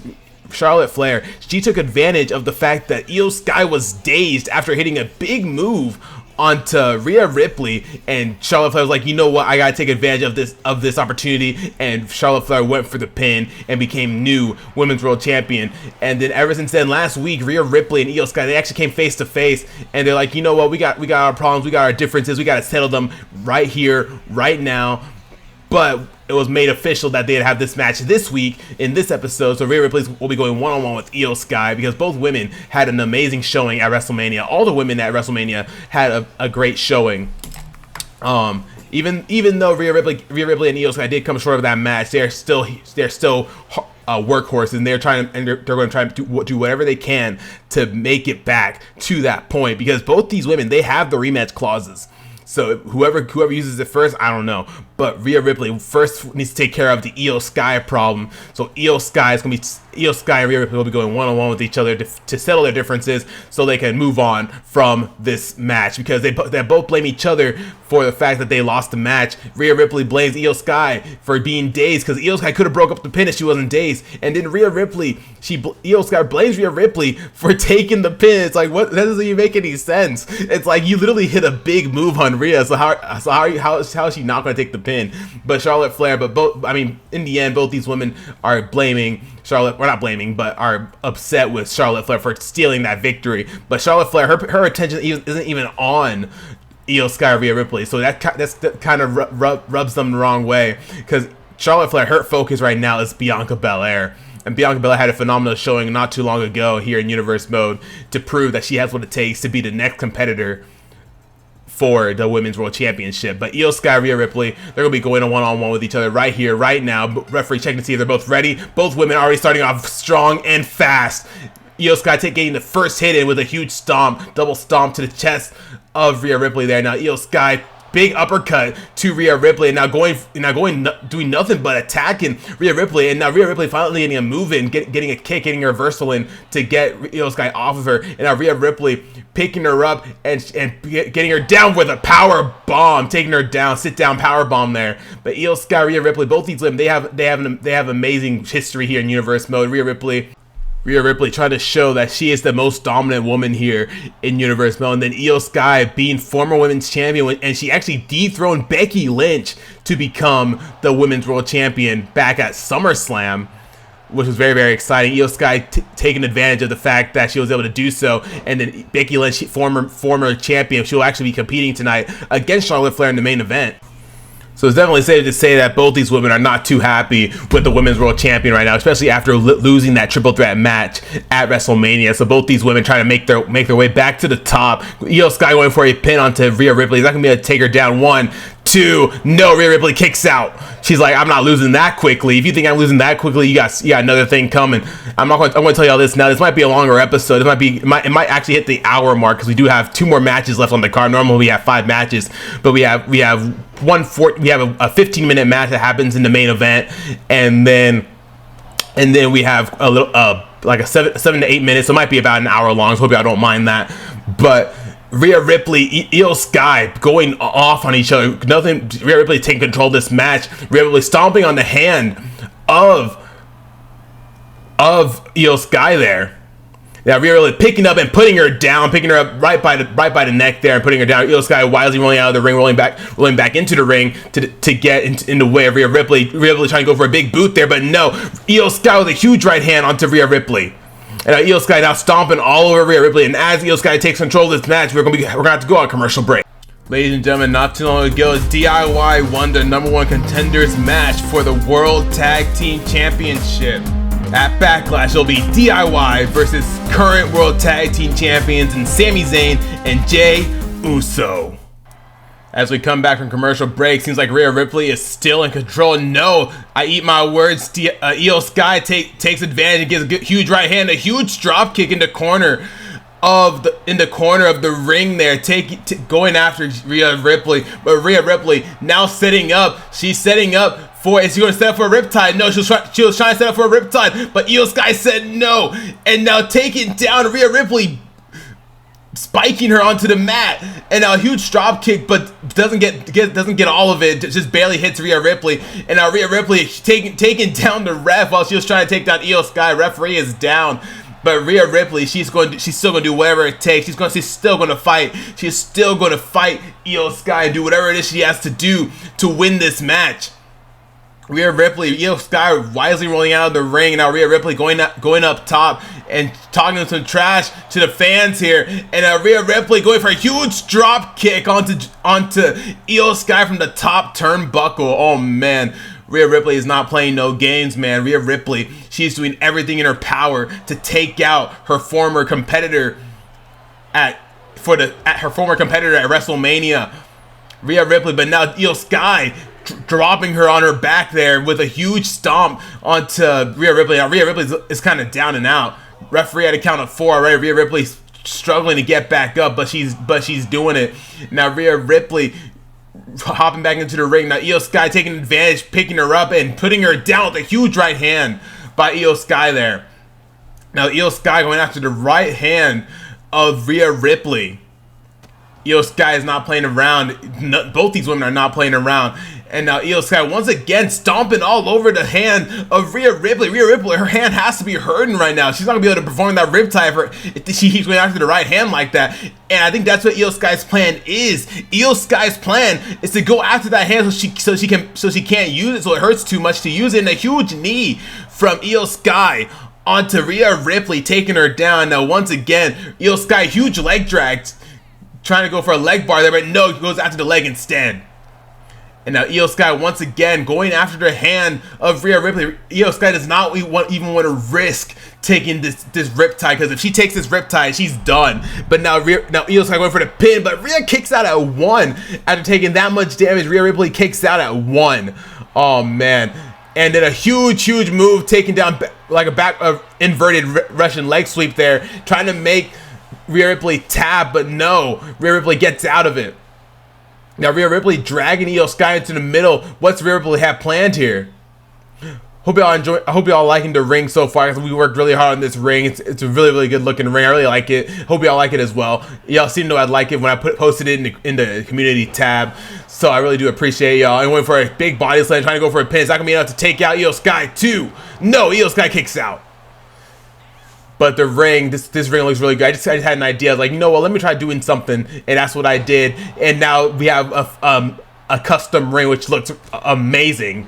Charlotte Flair, she took advantage of the fact that Skye was dazed after hitting a big move onto Rhea Ripley, and Charlotte Flair was like, you know what, I gotta take advantage of this opportunity, and Charlotte Flair went for the pin and became new Women's World Champion. And then ever since then, last week, Rhea Ripley and Skye, they actually came face to face, and they're like, you know what, we got our problems, we got our differences, we gotta settle them right here, right now. But it was made official that they'd have this match this week in this episode. So Rhea Ripley will be going one-on-one with Skye, because both women had an amazing showing at WrestleMania. All the women at WrestleMania had a great showing. Even though Rhea Ripley and Skye did come short of that match, they're still workhorses, and they're going to try to do whatever they can to make it back to that point, because both these women, they have the rematch clauses. So whoever uses it first, I don't know. But Rhea Ripley first needs to take care of the Skye problem. So Skye is going to be Io Skye and Rhea Ripley will be going one-on-one with each other to settle their differences so they can move on from this match, because they both blame each other for the fact that they lost the match. Rhea Ripley blames Io Skye for being dazed because Io Skye could have broke up the pin if she wasn't dazed, and then Io Skye blames Rhea Ripley for taking the pin. It's like, what? That doesn't even make any sense. It's like you literally hit a big move on Rhea, so how is she not going to take the pin? But Charlotte Flair, in the end, both these women are blaming Charlotte. We're not blaming, but are upset with Charlotte Flair for stealing that victory. But Charlotte Flair, her attention isn't even on Io Skye or Rhea Ripley, so that kind of rubs them the wrong way, because Charlotte Flair, her focus right now is Bianca Belair. And Bianca Belair had a phenomenal showing not too long ago here in Universe Mode to prove that she has what it takes to be the next competitor for the Women's World Championship. But Io Skye, Rhea Ripley, they're going to be going one-on-one with each other right here, right now. Referee checking to see if they're both ready. Both women already starting off strong and fast. Io Skye getting the first hit in with a huge stomp, double stomp to the chest of Rhea Ripley there. Now Io Skye, big uppercut to Rhea Ripley, and doing nothing but attacking Rhea Ripley, and now Rhea Ripley finally getting a move in, getting a kick, getting a reversal in to get Io Skye off of her, and now Rhea Ripley picking her up and getting her down with a power bomb, taking her down, sit down power bomb there. But Io Skye, Rhea Ripley, both these women, they have amazing history here in Universe Mode. Rhea Ripley trying to show that she is the most dominant woman here in Universe Mode. And then Io Skye being former women's champion, and she actually dethroned Becky Lynch to become the women's world champion back at SummerSlam, which was very, very exciting. Io Skye taking advantage of the fact that she was able to do so. And then Becky Lynch, former champion, she will actually be competing tonight against Charlotte Flair in the main event. So it's definitely safe to say that both these women are not too happy with the Women's World Champion right now, especially after losing that triple threat match at WrestleMania. So both these women trying to make their way back to the top. Io Skye going for a pin onto Rhea Ripley. Is that going to be able to take her down? 1, 2, no, Rhea Ripley kicks out. She's like, I'm not losing that quickly. If you think I'm losing that quickly, you got another thing coming. I'm going to tell you all this now. This might be a longer episode. It might actually hit the hour mark, because we do have 2 more matches left on the card. Normally we have 5 matches, but we have a 15-minute match that happens in the main event, and then we have a little like a 7 to 8 minutes. So it might be about an hour long. So hope y'all don't mind that. But Rhea Ripley, Io Skye going off on each other. Rhea Ripley taking control of this match. Rhea Ripley stomping on the hand of Io Skye there. Now Rhea Ripley picking up and putting her down, picking her up right by the neck there and putting her down. Io Skye wisely rolling out of the ring, rolling back into the ring to get in the way of Rhea Ripley. Rhea Ripley trying to go for a big boot there, but no. Io Skye with a huge right hand onto Rhea Ripley. And Io Skye now stomping all over Rhea Ripley. And as Io Skye takes control of this match, we're gonna have to go on a commercial break. Ladies and gentlemen, not too long ago, DIY won the #1 contenders match for the World Tag Team Championship. At Backlash, it'll be DIY versus current World Tag Team Champions and Sami Zayn and Jey Uso. As we come back from commercial break, seems like Rhea Ripley is still in control. No, I eat my words. Io Skye takes advantage and gives a huge right hand, a huge drop kick in the corner of the ring there, going after Rhea Ripley. But Rhea Ripley now setting up. She's setting up for. Is she going to set up for a riptide? No, she was trying to set up for a riptide, but Io Skye said no, and now taking down Rhea Ripley, spiking her onto the mat, and now a huge drop kick, but doesn't get all of it. Just barely hits Rhea Ripley, and now Rhea Ripley taking down the ref while she was trying to take down Io Skye. Referee is down, but Rhea Ripley, she's still gonna do whatever it takes. She's still gonna fight. She's still gonna fight Io Skye and do whatever it is she has to do to win this match. Rhea Ripley, Io Skye wisely rolling out of the ring. Now Rhea Ripley going up top and talking some trash to the fans here. And Rhea Ripley going for a huge drop kick onto Io Skye from the top turnbuckle. Oh man, Rhea Ripley is not playing no games, man. Rhea Ripley, she's doing everything in her power to take out her former competitor at WrestleMania. Rhea Ripley, but now Io Skye dropping her on her back there with a huge stomp onto Rhea Ripley. Now Rhea Ripley is kind of down and out. Referee had a count of 4 already. Rhea Ripley's struggling to get back up, but she's doing it. Now Rhea Ripley hopping back into the ring. Now Io Skye taking advantage, picking her up and putting her down with a huge right hand. by Io Skye there. Now Io Skye going after the right hand of Rhea Ripley. Io Skye is not playing around. Both these women are not playing around. And now Io Skye once again stomping all over the hand of Rhea Ripley. Rhea Ripley, her hand has to be hurting right now. She's not going to be able to perform that riptide if she keeps going after the right hand like that. And I think that's what Io Skye's plan is. Io Skye's plan is to go after that hand so she can't use it, so it hurts too much to use it. And a huge knee from Io Skye onto Rhea Ripley, taking her down. Now once again, Io Skye, huge leg drags, trying to go for a leg bar there, but no, he goes after the leg instead. And now Io Skye once again going after the hand of Rhea Ripley. Io Skye does not even want to risk taking this riptide, because if she takes this riptide, she's done. But now Io Skye going for the pin, but Rhea kicks out at 1. After taking that much damage, Rhea Ripley kicks out at 1. Oh man. And then a huge move, taking down like a inverted Russian leg sweep there, trying to make Rhea Ripley tap, but no, Rhea Ripley gets out of it. Now Rhea Ripley dragging Io Skye into the middle. What's Rhea Ripley have planned here? Hope y'all enjoy. I hope y'all liking the ring so far, because we worked really hard on this ring. It's a really good looking ring. I really like it. Hope y'all like it as well. Y'all seem to know I'd like it when I posted it in the community tab. So I really do appreciate y'all. And went for a big body slam, trying to go for a pin. It's not gonna be enough to take out Io Skye too. No, Io Skye kicks out. But the ring, this ring looks really good. I just had an idea. I was like, you know what? Let me try doing something, and that's what I did. And now we have a custom ring, which looks amazing.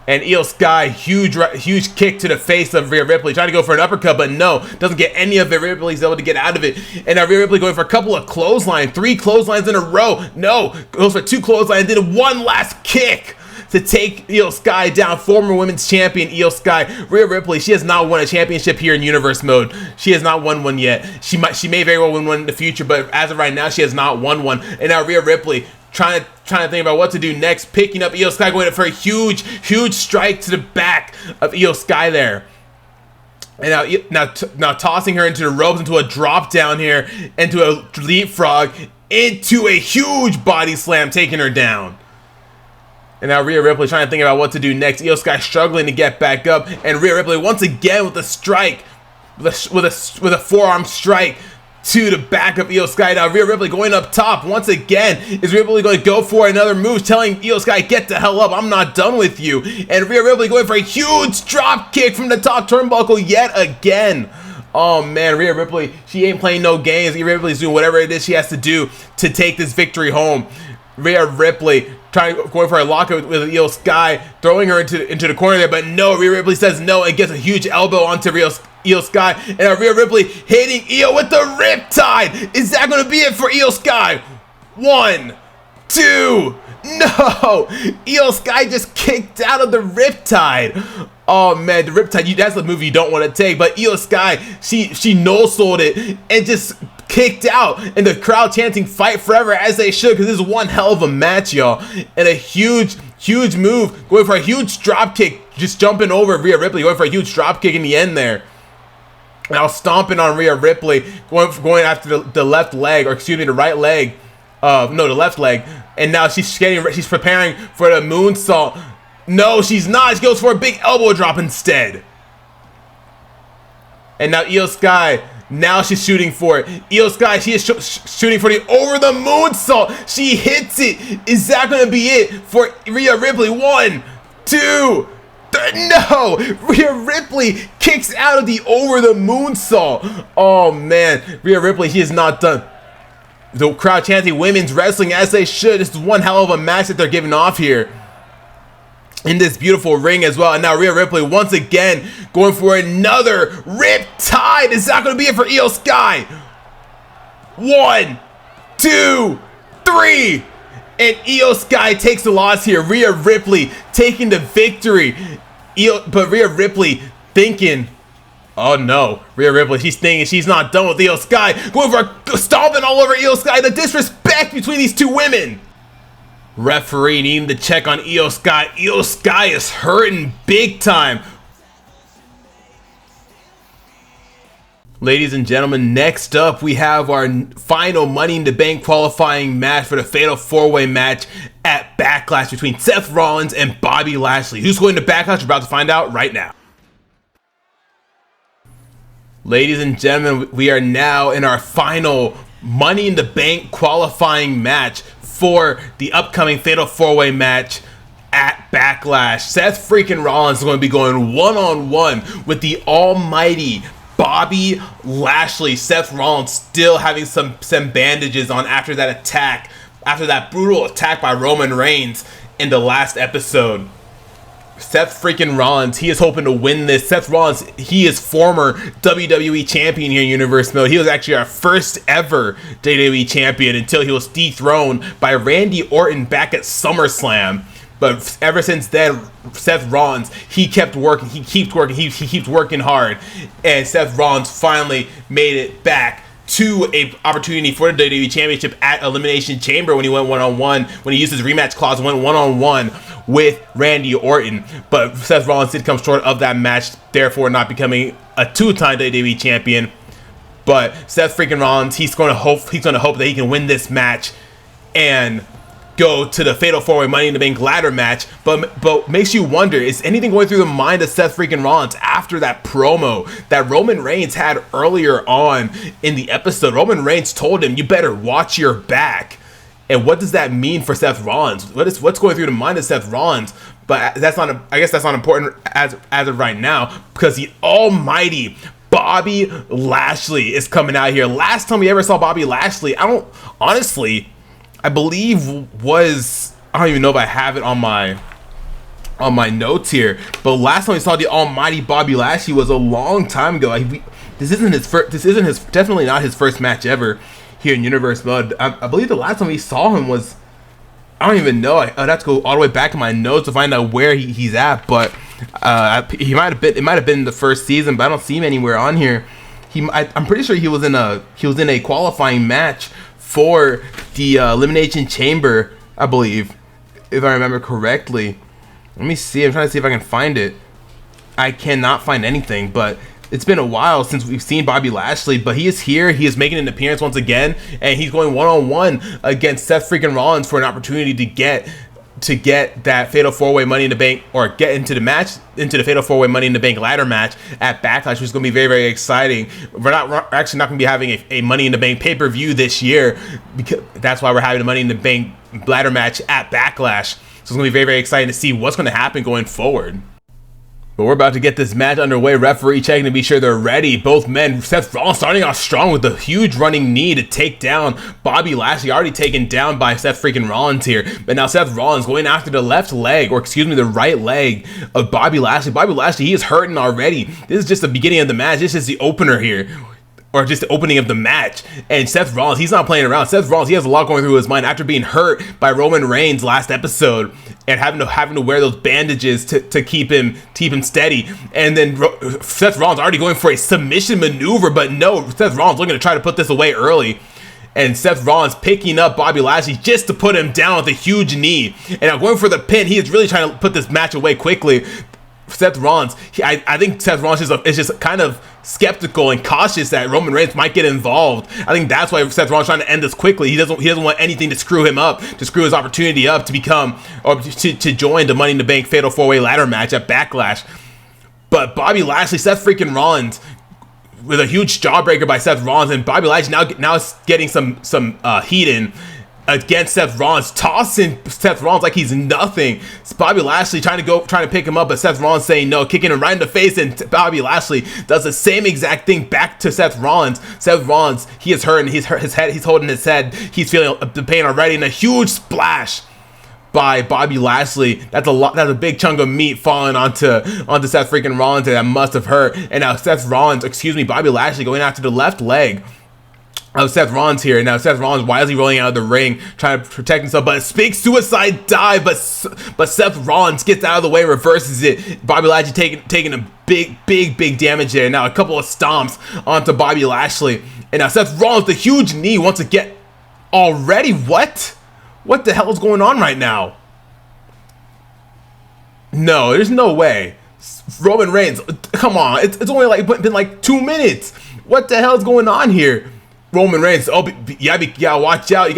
And Io Skye, huge kick to the face of Rhea Ripley, trying to go for an uppercut, but no, doesn't get any of it. Rhea Ripley's able to get out of it. And now Rhea Ripley going for a couple of clotheslines, 3 clotheslines in a row. No, goes for 2 clotheslines, then one last kick to take Io Skye down. Former women's champion Io Skye. Rhea Ripley, she has not won a championship here in universe mode. She has not won one yet. She may very well win one in the future, but as of right now, she has not won one. And now Rhea Ripley trying to think about what to do next, picking up Io Skye, going for a huge strike to the back of Io Skye there. And now tossing her into the ropes, into a drop down here, into a leapfrog, into a huge body slam, taking her down. And now Rhea Ripley trying to think about what to do next. Io Skye struggling to get back up, and Rhea Ripley once again with a strike, with a forearm strike to the back of Io Skye. Now Rhea Ripley going up top once again. Is Rhea Ripley going to go for another move, telling Io Skye, get the hell up, I'm not done with you. And Rhea Ripley going for a huge drop kick from the top turnbuckle yet again. Oh man, Rhea Ripley, she ain't playing no games. Rhea Ripley's doing whatever it is she has to do to take this victory home. Rhea Ripley going for a lockout with Io Skye, throwing her into the corner there, but no, Rhea Ripley says no and gets a huge elbow onto Io Skye, and Rhea Ripley hitting Io with the riptide. Is that going to be it for Io Skye? 1, 2, no! Io Skye just kicked out of the riptide. Oh man, the riptide, that's the move you don't want to take, but Io Skye, she no-sold it and just kicked out, and the crowd chanting fight forever, as they should, because this is one hell of a match, y'all. And a huge move, going for a huge drop kick, just jumping over Rhea Ripley, going for a huge drop kick in the end there. Now stomping on Rhea Ripley, going after the left leg, or excuse me, the right leg, no, the left leg. And now she's preparing for the moonsault. No, she's not. She goes for a big elbow drop instead. And now Io Skye, now she's shooting for it. Io Skye, she is shooting for the over the moonsault. She hits it. Is that going to be it for Rhea Ripley? 1, 2, 3. No! Rhea Ripley kicks out of the over the moonsault. Oh man, Rhea Ripley, she is not done. The crowd chanting women's wrestling, as they should. This is one hell of a match that they're giving off here in this beautiful ring as well. And now Rhea Ripley once again going for another riptide. Is that going to be it for Io Skye? 1, 2, 3. And Io Skye takes the loss here. Rhea Ripley taking the victory. But Rhea Ripley thinking, oh no, Rhea Ripley, she's thinking she's not done with Io Skye. Going for stomping all over Io Skye. The disrespect between these two women. Referee needing to check on Io Skye. Io Skye is hurting big time. Ladies and gentlemen, next up we have our final Money in the Bank qualifying match for the Fatal 4-Way match at Backlash between Seth Rollins and Bobby Lashley. Who's going to Backlash? We're about to find out right now. Ladies and gentlemen, we are now in our final Money in the Bank qualifying match for the upcoming Fatal 4-Way match at Backlash. Seth freaking Rollins is going to be going one-on-one with the almighty Bobby Lashley. Seth Rollins still having some bandages on after that attack, after that brutal attack by Roman Reigns in the last episode. Seth freaking Rollins, he is hoping to win this. Seth Rollins, he is former WWE champion here in Universe Mode. He was actually our first ever WWE champion until he was dethroned by Randy Orton back at SummerSlam. But ever since then, Seth Rollins, he kept working, he keeps working hard. And Seth Rollins finally made it back to a opportunity for the WWE Championship at Elimination Chamber when he went one-on-one, when he used his rematch clause, went one-on-one with Randy Orton. But Seth Rollins did come short of that match, therefore not becoming a two-time WWE champion. But Seth freaking Rollins, he's going to hope that he can win this match and go to the Fatal 4-Way Money in the Bank ladder match. But makes you wonder, is anything going through the mind of Seth freaking Rollins after that promo that Roman Reigns had earlier on in the episode? Roman Reigns told him, you better watch your back. And what does that mean for Seth Rollins? What's going through the mind of Seth Rollins? But I guess that's not important as of right now, because the almighty Bobby Lashley is coming out here. Last time we ever saw Bobby Lashley, I believe was, I don't even know if I have it on my notes here, but last time we saw the almighty Bobby Lashley was a long time ago. This isn't definitely not his first match ever here in Universe Mode. I believe the last time we saw him was, I don't even know. I'd have to go all the way back in my notes to find out where he's at, but it might have been the first season, but I don't see him anywhere on here. I'm pretty sure he was in a qualifying match for the Elimination Chamber, I believe, if I remember correctly. Let me see. I'm trying to see if I can find it. I cannot find anything, but it's been a while since we've seen Bobby Lashley, but he is here. He is making an appearance once again, and he's going one-on-one against Seth freaking Rollins for an opportunity to get that Fatal 4-Way Money in the Bank, or get into the Fatal 4-Way Money in the Bank ladder match at Backlash, which is going to be very, very exciting. We're actually not going to be having a Money in the Bank pay-per-view this year, because that's why we're having a Money in the Bank ladder match at Backlash. So it's going to be very, very exciting to see what's going to happen going forward. But we're about to get this match underway. Referee checking to be sure they're ready. Both men, Seth Rollins starting off strong with a huge running knee to take down Bobby Lashley, already taken down by Seth freaking Rollins here. But now Seth Rollins going after the the right leg of Bobby Lashley. Bobby Lashley, he is hurting already. This is just the beginning of the match. This is the opener here, or just the opening of the match. And Seth Rollins, he's not playing around. Seth Rollins, he has a lot going through his mind after being hurt by Roman Reigns last episode and having to wear those bandages to keep him steady. And then Seth Rollins already going for a submission maneuver, but no, Seth Rollins looking to try to put this away early. And Seth Rollins picking up Bobby Lashley just to put him down with a huge knee. And now going for the pin, he is really trying to put this match away quickly. Seth Rollins, I think Seth Rollins is just kind of skeptical and cautious that Roman Reigns might get involved. I think that's why Seth Rollins trying to end this quickly. He doesn't want anything to screw him up, to screw his opportunity up to become, or to join the Money in the Bank Fatal 4-Way ladder match at Backlash. But Bobby Lashley, Seth freaking Rollins, with a huge jawbreaker by Seth Rollins, and Bobby Lashley now getting some heat in against Seth Rollins, tossing Seth Rollins like he's nothing. It's Bobby Lashley trying to pick him up, but Seth Rollins saying no, kicking him right in the face, and Bobby Lashley does the same exact thing back to Seth Rollins. Seth Rollins, he is hurt, and his head, he's holding his head, he's feeling the pain already, and a huge splash by Bobby Lashley. That's a big chunk of meat falling onto Seth freaking Rollins, and that must have hurt. And now Bobby Lashley going after the left leg of Seth Rollins here. And now Seth Rollins wisely rolling out of the ring, trying to protect himself, but it's big suicide dive, but Seth Rollins gets out of the way, reverses it. Bobby Lashley taking a big damage there. Now a couple of stomps onto Bobby Lashley. And now Seth Rollins, the huge knee once again. Already? What the hell is going on right now? No, there's no way. Roman Reigns, come on. It's only been like 2 minutes. What the hell is going on here? Roman Reigns, you gotta watch out.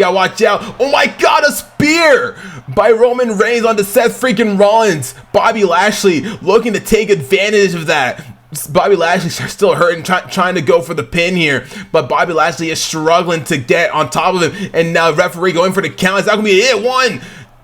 Oh my God, a spear by Roman Reigns onto Seth freaking Rollins. Bobby Lashley looking to take advantage of that. Bobby Lashley still hurting, trying to go for the pin here, but Bobby Lashley is struggling to get on top of him, and now referee going for the count. Is that gonna be it? 1,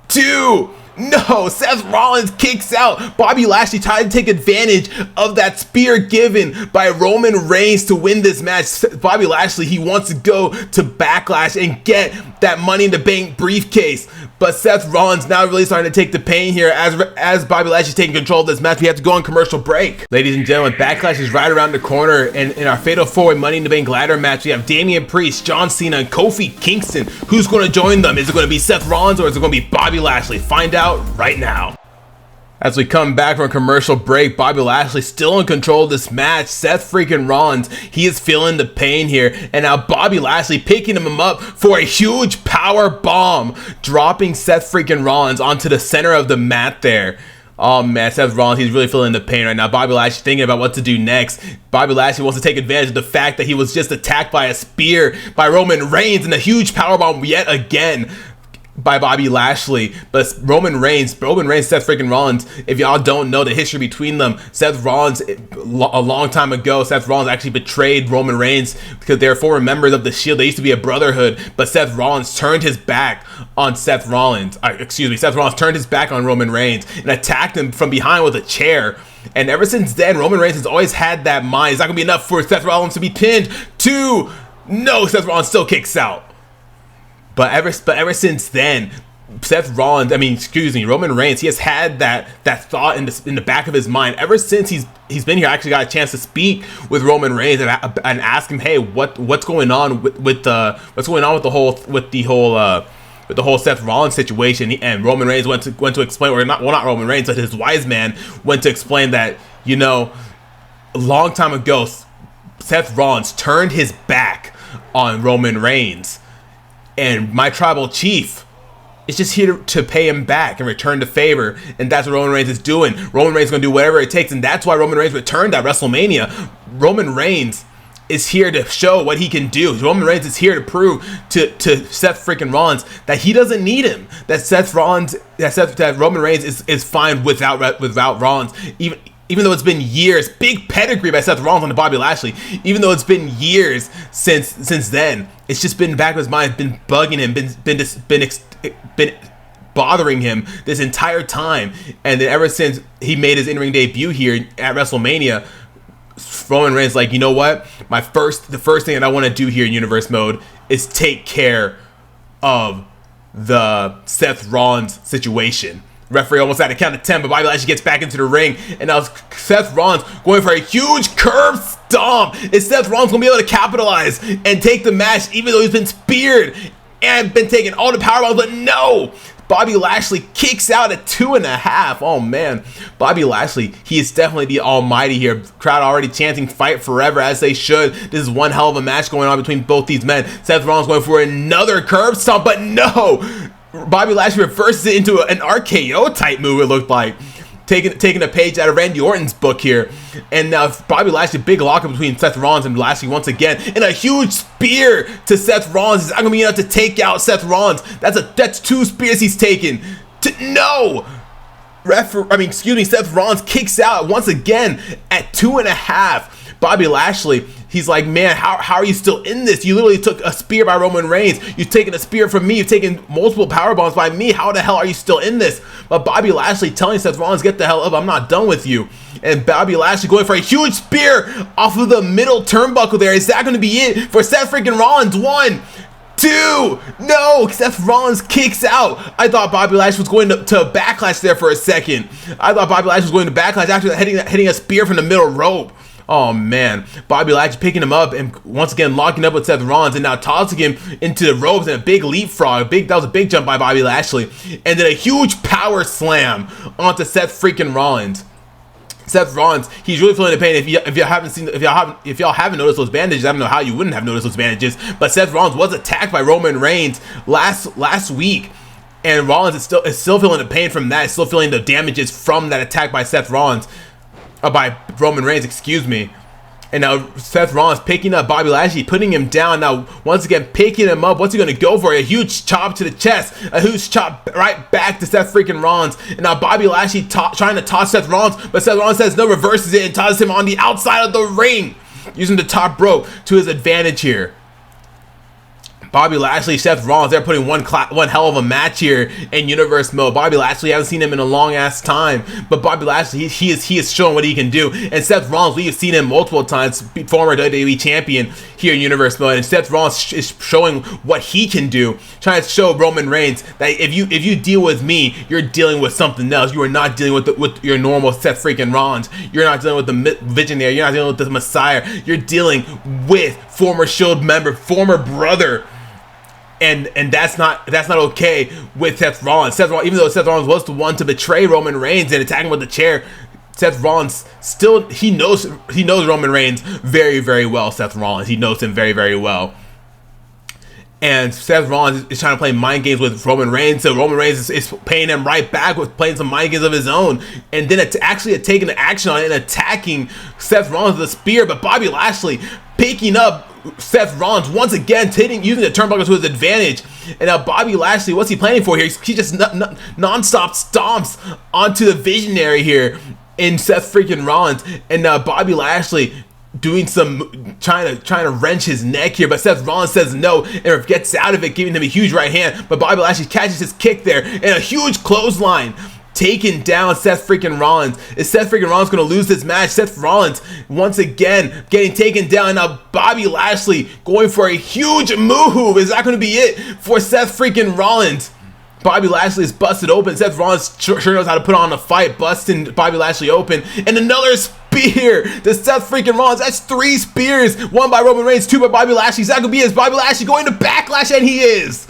2. No, Seth Rollins kicks out. Bobby Lashley tried to take advantage of that spear given by Roman Reigns to win this match. Bobby Lashley, he wants to go to Backlash and get that Money in the Bank briefcase. But Seth Rollins now really starting to take the pain here as Bobby Lashley's taking control of this match. We have to go on commercial break. Ladies and gentlemen, Backlash is right around the corner, and in our Fatal 4-Way Money in the Bank ladder match, we have Damian Priest, John Cena, and Kofi Kingston. Who's going to join them? Is it going to be Seth Rollins or is it going to be Bobby Lashley? Find out right now. As we come back from a commercial break, Bobby Lashley still in control of this match. Seth freaking Rollins, he is feeling the pain here. And now Bobby Lashley picking him up for a huge power bomb, dropping Seth freaking Rollins onto the center of the mat there. Oh man, Seth Rollins, he's really feeling the pain right now. Bobby Lashley thinking about what to do next. Bobby Lashley wants to take advantage of the fact that he was just attacked by a spear by Roman Reigns and a huge powerbomb yet again by Bobby Lashley. But Roman Reigns, Seth freaking Rollins, if y'all don't know the history between them, Seth Rollins, a long time ago, Seth Rollins actually betrayed Roman Reigns because they're former members of the Shield. They used to be a brotherhood, but Seth Rollins turned his back on Seth Rollins turned his back on Roman Reigns and attacked him from behind with a chair. And ever since then, Roman Reigns has always had that mind. It's not gonna be enough for Seth Rollins to be pinned. 2, no, Seth Rollins still kicks out. But ever since then, Roman Reigns, he has had that thought in the back of his mind ever since he's been here. I actually got a chance to speak with Roman Reigns and ask him, hey, what's going on with the whole Seth Rollins situation. And Roman Reigns went to explain, or not Roman Reigns, but his wise man went to explain that, a long time ago, Seth Rollins turned his back on Roman Reigns. And my tribal chief is just here to pay him back and return the favor. And that's what Roman Reigns is doing. Roman Reigns is going to do whatever it takes. And that's why Roman Reigns returned at WrestleMania. Roman Reigns is here to show what he can do. Roman Reigns is here to prove to Seth freaking Rollins that he doesn't need him. That Roman Reigns is fine without Rollins. Even though it's been years, big pedigree by Seth Rollins on Bobby Lashley. Even though it's been years since then, it's just been back of his mind, been bugging him, been bothering him this entire time. And then ever since he made his in-ring debut here at WrestleMania, Roman Reigns like, you know what? The first thing that I want to do here in Universe Mode is take care of the Seth Rollins situation. Referee almost had a count of 10, but Bobby Lashley gets back into the ring, and now Seth Rollins going for a huge curb stomp. Is Seth Rollins going to be able to capitalize and take the match, even though he's been speared and been taking all the powerbombs? But no! Bobby Lashley kicks out at 2.5. Oh man, Bobby Lashley, he is definitely the almighty here. Crowd already chanting fight forever, as they should. This is one hell of a match going on between both these men. Seth Rollins going for another curb stomp, but no! Bobby Lashley reverses it into an RKO type move, it looked like. Taking a page out of Randy Orton's book here. And now Bobby Lashley, big lockup between Seth Rollins and Lashley once again. And a huge spear to Seth Rollins. It's not going to be enough to take out Seth Rollins. That's 2 spears he's taken. No! Seth Rollins kicks out once again at 2.5. Bobby Lashley, he's like, man, how are you still in this? You literally took a spear by Roman Reigns. You've taken a spear from me. You've taken multiple power bombs by me. How the hell are you still in this? But Bobby Lashley telling Seth Rollins, get the hell up. I'm not done with you. And Bobby Lashley going for a huge spear off of the middle turnbuckle there. Is that going to be it for Seth freaking Rollins? 1, 2, no, Seth Rollins kicks out. I thought Bobby Lashley was going to Backlash there for a second. I thought Bobby Lashley was going to Backlash after hitting a spear from the middle rope. Oh man, Bobby Lashley picking him up and once again locking up with Seth Rollins and now tossing him into the ropes and a big leapfrog. That was a big jump by Bobby Lashley. And then a huge power slam onto Seth freaking Rollins. Seth Rollins, he's really feeling the pain. If y'all haven't noticed those bandages, I don't know how you wouldn't have noticed those bandages. But Seth Rollins was attacked by Roman Reigns last week, and Rollins is still feeling the pain from that. Still feeling the damages from that attack by Seth Rollins, by Roman Reigns, excuse me. And now Seth Rollins picking up Bobby Lashley, putting him down. Now, once again, picking him up. What's he going to go for? A huge chop to the chest. A huge chop right back to Seth freaking Rollins. And now Bobby Lashley trying to toss Seth Rollins. But Seth Rollins says no, reverses it and tosses him on the outside of the ring, using the top rope to his advantage here. Bobby Lashley, Seth Rollins, they're putting one hell of a match here in Universe mode. Bobby Lashley, haven't seen him in a long ass time, but Bobby Lashley, he is showing what he can do. And Seth Rollins, we have seen him multiple times, former WWE champion here in Universe mode, and Seth Rollins is showing what he can do, trying to show Roman Reigns that if you deal with me, you're dealing with something else. You are not dealing with your normal Seth freaking Rollins. You're not dealing with the Visionary. You're not dealing with the Messiah. You're dealing with former Shield member, former brother. And that's not okay with Seth Rollins. Even though Seth Rollins was the one to betray Roman Reigns and attack him with the chair, Seth Rollins still he knows Roman Reigns very, very well. Seth Rollins, he knows him very, very well. And Seth Rollins is trying to play mind games with Roman Reigns, so Roman Reigns is paying him right back with playing some mind games of his own, and then actually taking action on it and attacking Seth Rollins with a spear. But Bobby Lashley picking up Seth Rollins once again, using the turnbuckle to his advantage. And now Bobby Lashley, what's he planning for here? He just non-stop stomps onto the Visionary here in Seth freaking Rollins. And now Bobby Lashley doing some trying to wrench his neck here, but Seth Rollins says no and gets out of it, giving him a huge right hand. But Bobby Lashley catches his kick there and a huge clothesline, taking down Seth freaking Rollins. Is Seth freaking Rollins going to lose this match? Seth Rollins once again getting taken down. Now Bobby Lashley going for a huge move. Is that going to be it for Seth freaking Rollins? Bobby Lashley is busted open. Seth Rollins sure knows how to put on a fight, busting Bobby Lashley open. And another spear to Seth freaking Rollins. That's 3 spears. 1 by Roman Reigns, 2 by Bobby Lashley. Is that going to be his? Bobby Lashley going to Backlash, and he is.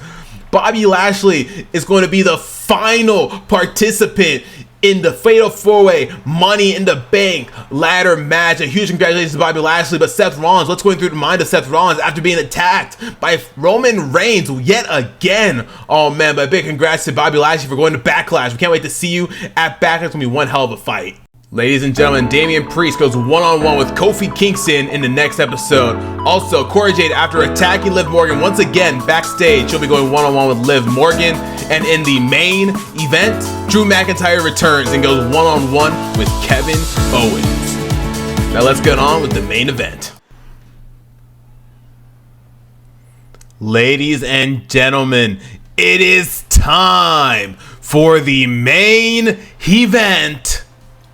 Bobby Lashley is going to be the final participant in the Fatal 4-Way Money in the Bank ladder match. A huge congratulations to Bobby Lashley. But Seth Rollins, what's going through the mind of Seth Rollins after being attacked by Roman Reigns yet again? Oh man, but a big congrats to Bobby Lashley for going to Backlash. We can't wait to see you at Backlash. It's going to be one hell of a fight. Ladies and gentlemen, Damian Priest goes one-on-one with Kofi Kingston in the next episode. Also, Corey Jade, after attacking Liv Morgan once again backstage, she'll be going one-on-one with Liv Morgan. And in the main event, Drew McIntyre returns and goes one-on-one with Kevin Owens. Now let's get on with the main event. Ladies and gentlemen, it is time for the main event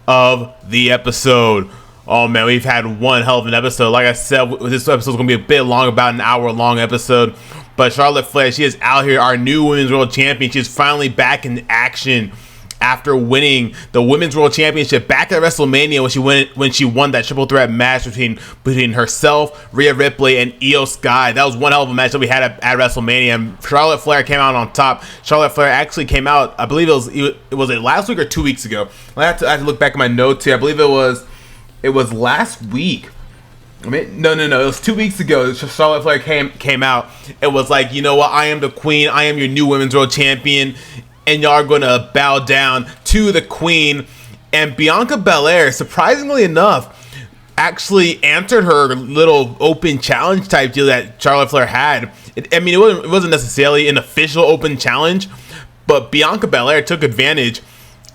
of the episode. Oh man, we've had one hell of an episode. Like I said, this episode is going to be a bit long, about an hour long episode. But Charlotte Flair, she is out here, our new Women's World Champion. She's finally back in action after winning the Women's World Championship back at WrestleMania when she won that triple threat match between herself, Rhea Ripley, and Skye. That was one hell of a match that we had at WrestleMania. And Charlotte Flair came out on top. Charlotte Flair actually came out, I believe it was last week or 2 weeks ago. I have to look back at my notes here. I believe it was last week. I mean, no, it was 2 weeks ago. Charlotte Flair came out. It was like, you know what? I am the queen. I am your new Women's World Champion. And y'all are going to bow down to the queen. And Bianca Belair, surprisingly enough, actually answered her little open challenge type deal that Charlotte Flair had. It wasn't necessarily an official open challenge, but Bianca Belair took advantage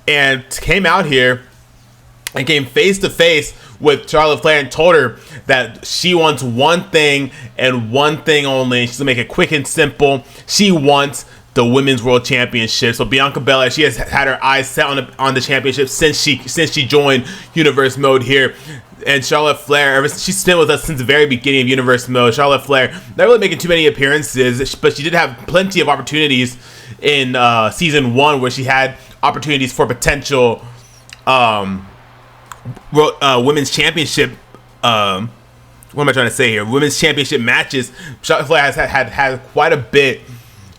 and came out here and came face to face with Charlotte Flair and told her that she wants one thing and one thing only. She's going to make it quick and simple. She wants the Women's World Championship. So Bianca Belair, she has had her eyes set on the championship since she joined Universe Mode here. And Charlotte Flair, she's been with us since the very beginning of Universe Mode. Charlotte Flair, not really making too many appearances, but she did have plenty of opportunities in season 1 where she had opportunities for potential women's championship. What am I trying to say here? Women's championship matches. Charlotte Flair has had quite a bit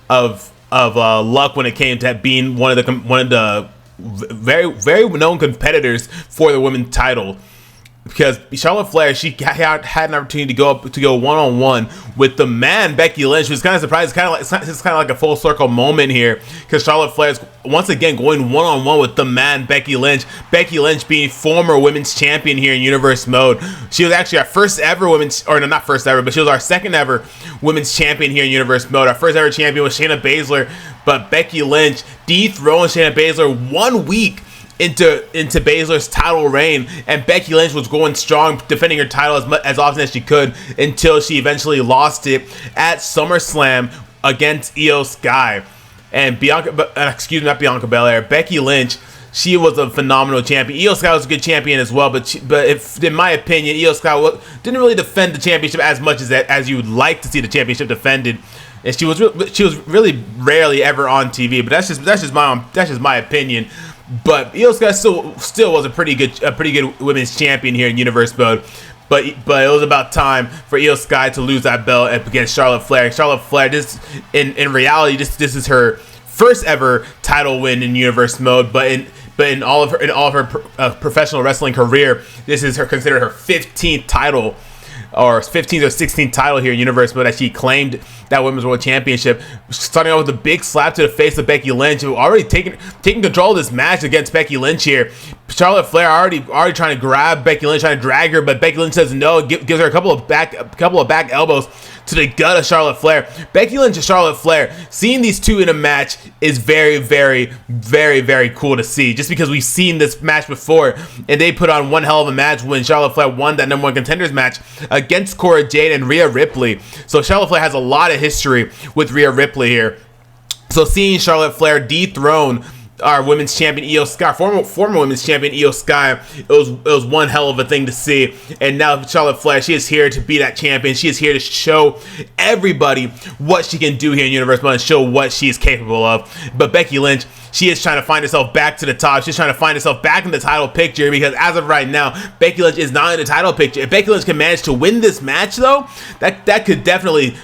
of luck when it came to being one of the very, very known competitors for the women's title. because Charlotte Flair, she had an opportunity to go one-on-one with the man Becky Lynch, which was kind of surprising. It's kind of like a full circle moment here, because Charlotte Flair is once again going one-on-one with the man Becky Lynch. Becky Lynch being former women's champion here in Universe Mode. She was actually our first ever women's, or no, not first ever, but she was our second ever women's champion here in Universe Mode. Our first ever champion was Shayna Baszler, but Becky Lynch dethroned Shayna Baszler 1 week into Baszler's title reign, and Becky Lynch was going strong, defending her title as often as she could, until she eventually lost it at SummerSlam against Skye. And not Bianca Belair, Becky Lynch, she was a phenomenal champion. Skye was a good champion as well, but in my opinion, Skye didn't really defend the championship as much as you would like to see the championship defended. And she was really rarely ever on TV, but that's just my opinion. But Skye still was a pretty good women's champion here in Universe Mode. But it was about time for Skye to lose that belt against Charlotte Flair. Charlotte Flair, in reality, this is her first ever title win in Universe Mode. But in all of her professional wrestling career, this is considered her 15th title, or 15th or 16th title here in Universe Mode, that she claimed that Women's World Championship. Starting off with a big slap to the face of Becky Lynch, who already taking control of this match against Becky Lynch here. Charlotte Flair already trying to grab Becky Lynch, trying to drag her, but Becky Lynch says no, gives her a couple of back elbows to the gut of Charlotte Flair. Becky Lynch and Charlotte Flair, seeing these two in a match is very, very, very, very cool to see, just because we've seen this match before, and they put on one hell of a match when Charlotte Flair won that #1 contenders match against Cora Jade and Rhea Ripley. So Charlotte Flair has a lot of history with Rhea Ripley here. So seeing Charlotte Flair dethrone our women's champion Skye, former women's champion Skye, it was one hell of a thing to see. And now Charlotte Flair, she is here to be that champion. She is here to show everybody what she can do here in Universe Mode and show what she is capable of. But Becky Lynch, she is trying to find herself back to the top. She's trying to find herself back in the title picture, because as of right now, Becky Lynch is not in the title picture. If Becky Lynch can manage to win this match, though, that could definitely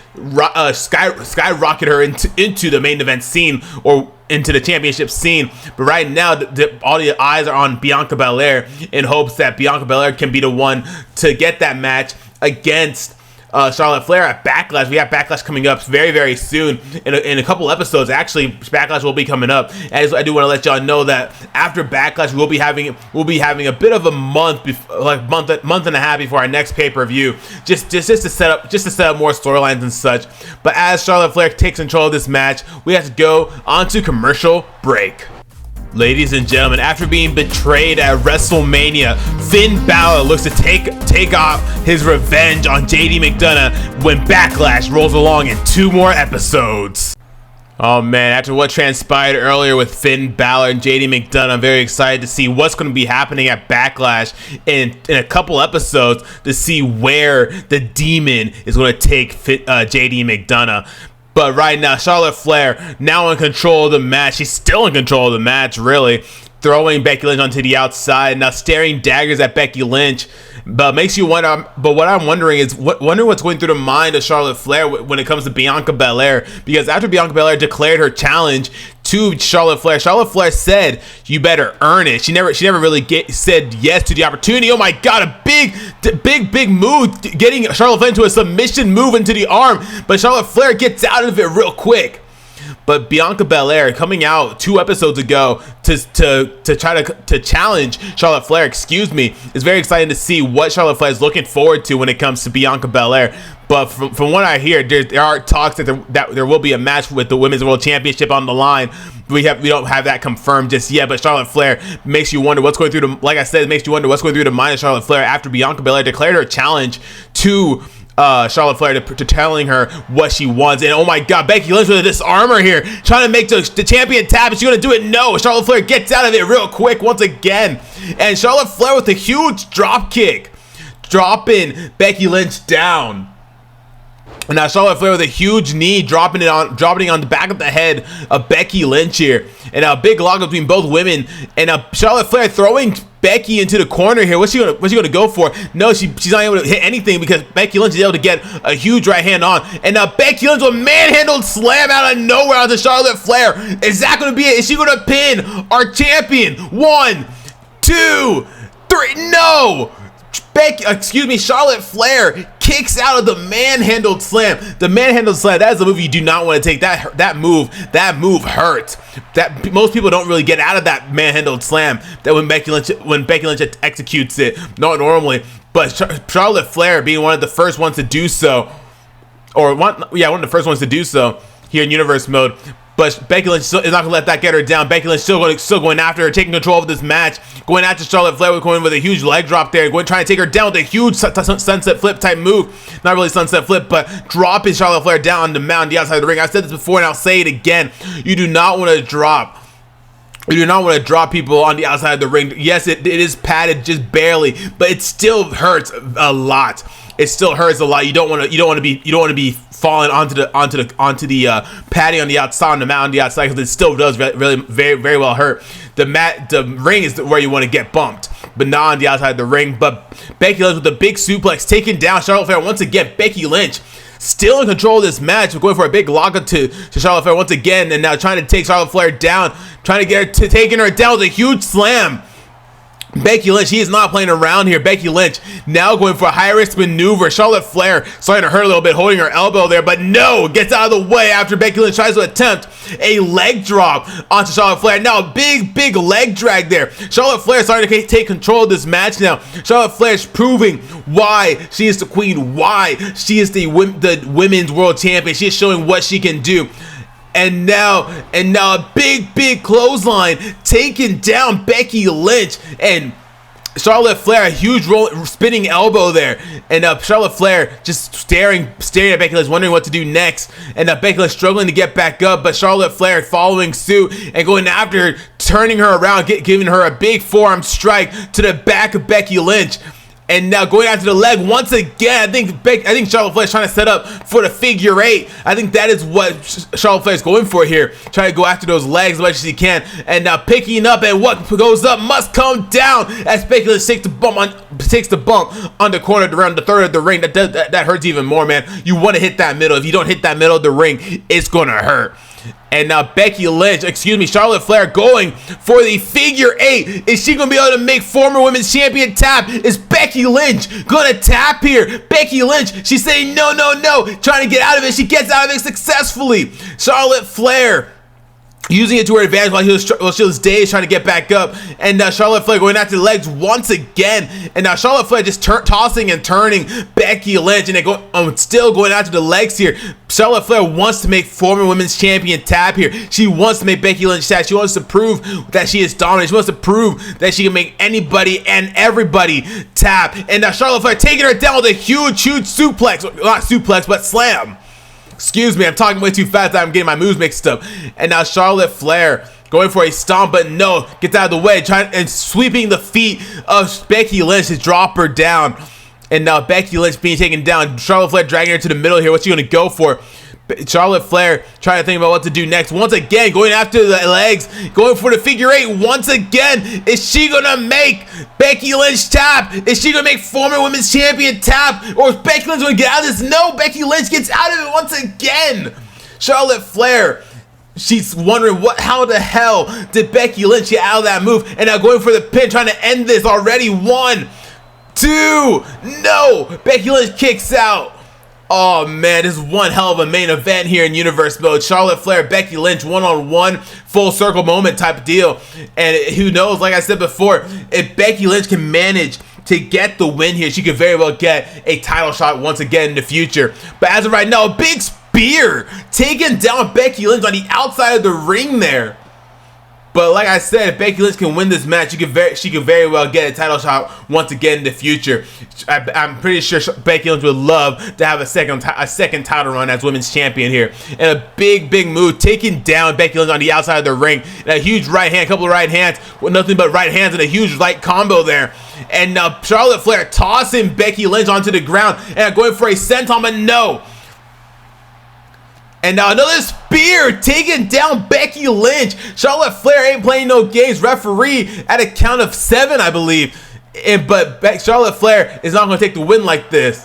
skyrocket her into the main event scene, or into the championship scene. But right now, all the eyes are on Bianca Belair, in hopes that Bianca Belair can be the one to get that match against Charlotte Flair at Backlash. We have Backlash coming up very, very soon. In a couple episodes, actually, Backlash will be coming up. And I do want to let y'all know that after Backlash, we'll be having a bit of a month, month and a half before our next pay-per-view, just to set up more storylines and such. But as Charlotte Flair takes control of this match, we have to go on to commercial break. Ladies and gentlemen, after being betrayed at WrestleMania, Finn Balor looks to take off his revenge on JD McDonagh when Backlash rolls along in 2 more episodes. Oh man, after what transpired earlier with Finn Balor and JD McDonagh, I'm very excited to see what's going to be happening at Backlash in a couple episodes, to see where the demon is going to take JD McDonagh. But right now, Charlotte Flair now in control of the match. She's still in control of the match, really. Throwing Becky Lynch onto the outside, now staring daggers at Becky Lynch. But makes you wonder. But what I'm wondering is, what's going through the mind of Charlotte Flair when it comes to Bianca Belair. Because after Bianca Belair declared her challenge to Charlotte Flair said, "You better earn it." She never really said yes to the opportunity. Oh my God, a big move, getting Charlotte Flair into a submission move into the arm. But Charlotte Flair gets out of it real quick. But Bianca Belair coming out 2 episodes ago to try to challenge Charlotte Flair, is very exciting to see what Charlotte Flair is looking forward to when it comes to Bianca Belair. But from what I hear, there are talks that there will be a match with the Women's World Championship on the line. We don't have that confirmed just yet, but Charlotte Flair makes you wonder what's going through the mind of Charlotte Flair after Bianca Belair declared her challenge to Charlotte Flair to telling her what she wants. And oh my God, Becky Lynch with this armor here, trying to make the champion tap. Is she gonna do it? No. Charlotte Flair gets out of it real quick once again, and Charlotte Flair with a huge drop kick, dropping Becky Lynch down. And now Charlotte Flair with a huge knee, dropping it on the back of the head of Becky Lynch here. And a big lockup between both women. And Charlotte Flair throwing Becky into the corner here. What's she gonna go for? No, she's not able to hit anything, because Becky Lynch is able to get a huge right hand on. And now Becky Lynch with a manhandled slam out of nowhere onto Charlotte Flair. Is that gonna be it? Is she gonna pin our champion? 1, 2, 3. No! Charlotte Flair kicks out of the manhandled slam. The manhandled slam, that is a move you do not want to take. That move hurts. That most people don't really get out of that manhandled slam. That when Becky Lynch executes it, not normally. But Charlotte Flair being one of the first ones to do so, one of the first ones to do so here in Universe mode. But Becky Lynch is not going to let that get her down. Becky Lynch still going after her, taking control of this match, going after Charlotte Flair, going with a huge leg drop there, trying to take her down with a huge sunset flip type move. Not really sunset flip, but dropping Charlotte Flair down on the mound on the outside of the ring. I've said this before and I'll say it again. You do not want to drop. You do not want to drop people on the outside of the ring. Yes, it is padded just barely, but it still hurts a lot. It still hurts a lot. You don't want to be falling onto the padding on the outside, on the mat on the outside, because it still does really very well hurt. The ring is where you want to get bumped, but not on the outside of the ring. But Becky Lynch with the big suplex, taking down Charlotte Flair once again. Becky Lynch still in control of this match. We're going for a big lockup to Charlotte Flair once again, and now trying to take Charlotte Flair down, trying to get her to taking her down with a huge slam. Becky Lynch, he is not playing around here. Becky Lynch now going for a high-risk maneuver. Charlotte Flair starting to hurt a little bit, holding her elbow there, but no, gets out of the way after Becky Lynch tries to attempt a leg drop onto Charlotte Flair. Now a big leg drag there. Charlotte Flair starting to take control of this match now. Charlotte Flair is proving why she is the queen, why she is the women's world champion. She is showing what she can do. And now a big clothesline taking down Becky Lynch, and Charlotte Flair, a huge spinning elbow there, and Charlotte Flair just staring at Becky Lynch, wondering what to do next, and Becky Lynch struggling to get back up, but Charlotte Flair following suit and going after her, turning her around, giving her a big forearm strike to the back of Becky Lynch. And now going after the leg once again. I think Charlotte Flair is trying to set up for the figure eight. I think that is what Charlotte Flair is going for here. Trying to go after those legs as much as he can. And now picking up, and what goes up must come down as Becky Lynch takes the bump on the corner around the third of the ring. That hurts even more, man. You want to hit that middle. If you don't hit that middle of the ring, it's going to hurt. And now Charlotte Flair going for the figure eight. Is she going to be able to make former women's champion tap? Is Becky Lynch going to tap here? Becky Lynch, she's saying no. Trying to get out of it. She gets out of it successfully. Charlotte Flair using it to her advantage while she was dazed, trying to get back up. And Charlotte Flair going after the legs once again. And now Charlotte Flair just tossing and turning Becky Lynch. And they still going after the legs here. Charlotte Flair wants to make former women's champion tap here. She wants to make Becky Lynch tap. She wants to prove that she is dominant. She wants to prove that she can make anybody and everybody tap. And now Charlotte Flair taking her down with a huge suplex. Not suplex, but slam. Excuse me, I'm talking way too fast. I'm getting my moves mixed up. And now Charlotte Flair going for a stomp, but no, gets out of the way, and sweeping the feet of Becky Lynch to drop her down. And now Becky Lynch being taken down. Charlotte Flair dragging her to the middle here. What's she going to go for? Charlotte Flair trying to think about what to do next. Once again, going after the legs, going for the figure eight. Once again, is she going to make Becky Lynch tap? Is she going to make former women's champion tap? Or is Becky Lynch going to get out of this? No, Becky Lynch gets out of it once again. Charlotte Flair, she's wondering how the hell did Becky Lynch get out of that move? And now going for the pin, trying to end this already. 1, 2, no! Becky Lynch kicks out. Oh man, this is one hell of a main event here in Universe mode. Charlotte Flair, Becky Lynch, one-on-one, full circle moment type of deal. And who knows, like I said before, if Becky Lynch can manage to get the win here, she could very well get a title shot once again in the future. But as of right now, a big spear taking down Becky Lynch on the outside of the ring there. But like I said, if Becky Lynch can win this match, she could very well get a title shot once again in the future. I'm pretty sure Becky Lynch would love to have a second title run as women's champion here. And a big move, taking down Becky Lynch on the outside of the ring. And a huge right hand, a couple of right hands with nothing but right hands, and a huge light combo there. And now Charlotte Flair tossing Becky Lynch onto the ground and going for a senton, but no. And now another spear taking down Becky Lynch. Charlotte Flair ain't playing no games. Referee at a count of 7, I believe. But Charlotte Flair is not going to take the win like this.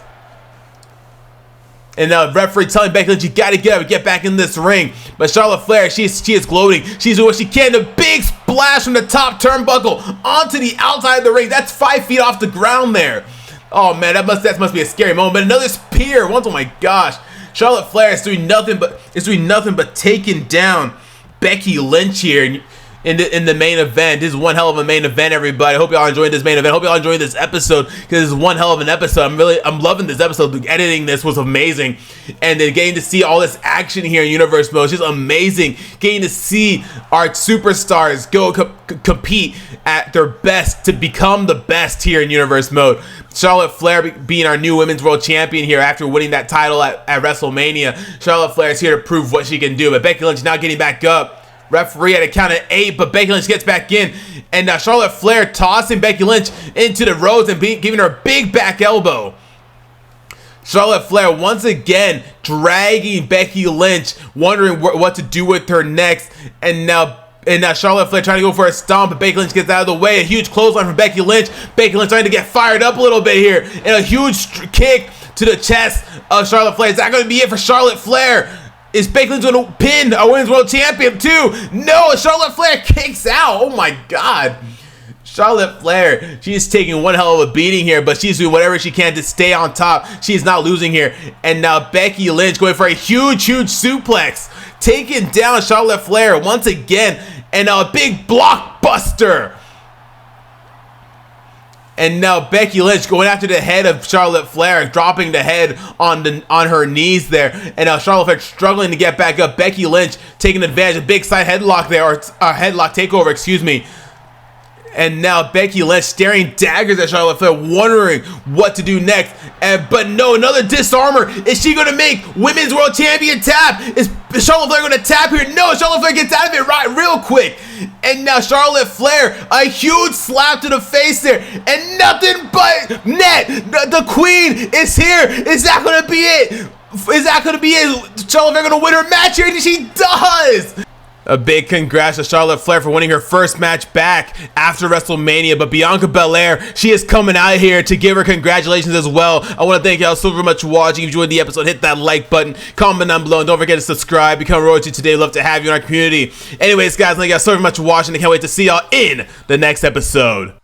And now referee telling Becky Lynch, you got to get up, get back in this ring. But Charlotte Flair, she is gloating. She's doing what she can. A big splash from the top turnbuckle onto the outside of the ring. That's 5 feet off the ground there. Oh man, that must be a scary moment. But another spear. Once, oh my gosh. Charlotte Flair is doing nothing but taking down Becky Lynch here in the main event. This is one hell of a main event, everybody. I hope y'all enjoying this main event. I hope y'all enjoying this episode, because this is one hell of an episode. I'm loving this episode. Editing this was amazing, and then getting to see all this action here in Universe Mode is just amazing. Getting to see our superstars go compete at their best to become the best here in Universe Mode. Charlotte Flair being our new Women's World Champion here after winning that title at WrestleMania. Charlotte Flair is here to prove what she can do, but Becky Lynch now getting back up. Referee at a count of 8, but Becky Lynch gets back in, and now Charlotte Flair tossing Becky Lynch into the ropes and giving her a big back elbow. Charlotte Flair once again dragging Becky Lynch, wondering what to do with her next, and now Charlotte Flair trying to go for a stomp, but Becky Lynch gets out of the way. A huge clothesline from Becky Lynch. Becky Lynch trying to get fired up a little bit here, and a huge kick to the chest of Charlotte Flair. Is that going to be it for Charlotte Flair? Is Becky Lynch going to pin a Women's World Champion too? No, Charlotte Flair kicks out. Oh my God. Charlotte Flair, she's taking one hell of a beating here, but she's doing whatever she can to stay on top. She's not losing here. And now Becky Lynch going for a huge suplex, taking down Charlotte Flair once again, and now a big blockbuster. And now Becky Lynch going after the head of Charlotte Flair, dropping the head on her knees there. And now Charlotte Flair struggling to get back up. Becky Lynch taking advantage of a big side headlock there, or headlock takeover, excuse me. And now Becky Lynch staring daggers at Charlotte Flair, wondering what to do next. But no, another disarmor. Is she going to make Women's World Champion tap? Is Charlotte Flair going to tap here? No, Charlotte Flair gets out of it real quick. And now Charlotte Flair, a huge slap to the face there. And nothing but net. The Queen is here. Is that going to be it? Is that going to be it? Charlotte Flair going to win her match here? And she does. A big congrats to Charlotte Flair for winning her first match back after WrestleMania. But Bianca Belair, she is coming out here to give her congratulations as well. I want to thank y'all so very much for watching. If you enjoyed the episode, hit that like button, comment down below, and don't forget to subscribe. Become royalty today. Love to have you in our community. Anyways, guys, thank y'all so very much for watching. I can't wait to see y'all in the next episode.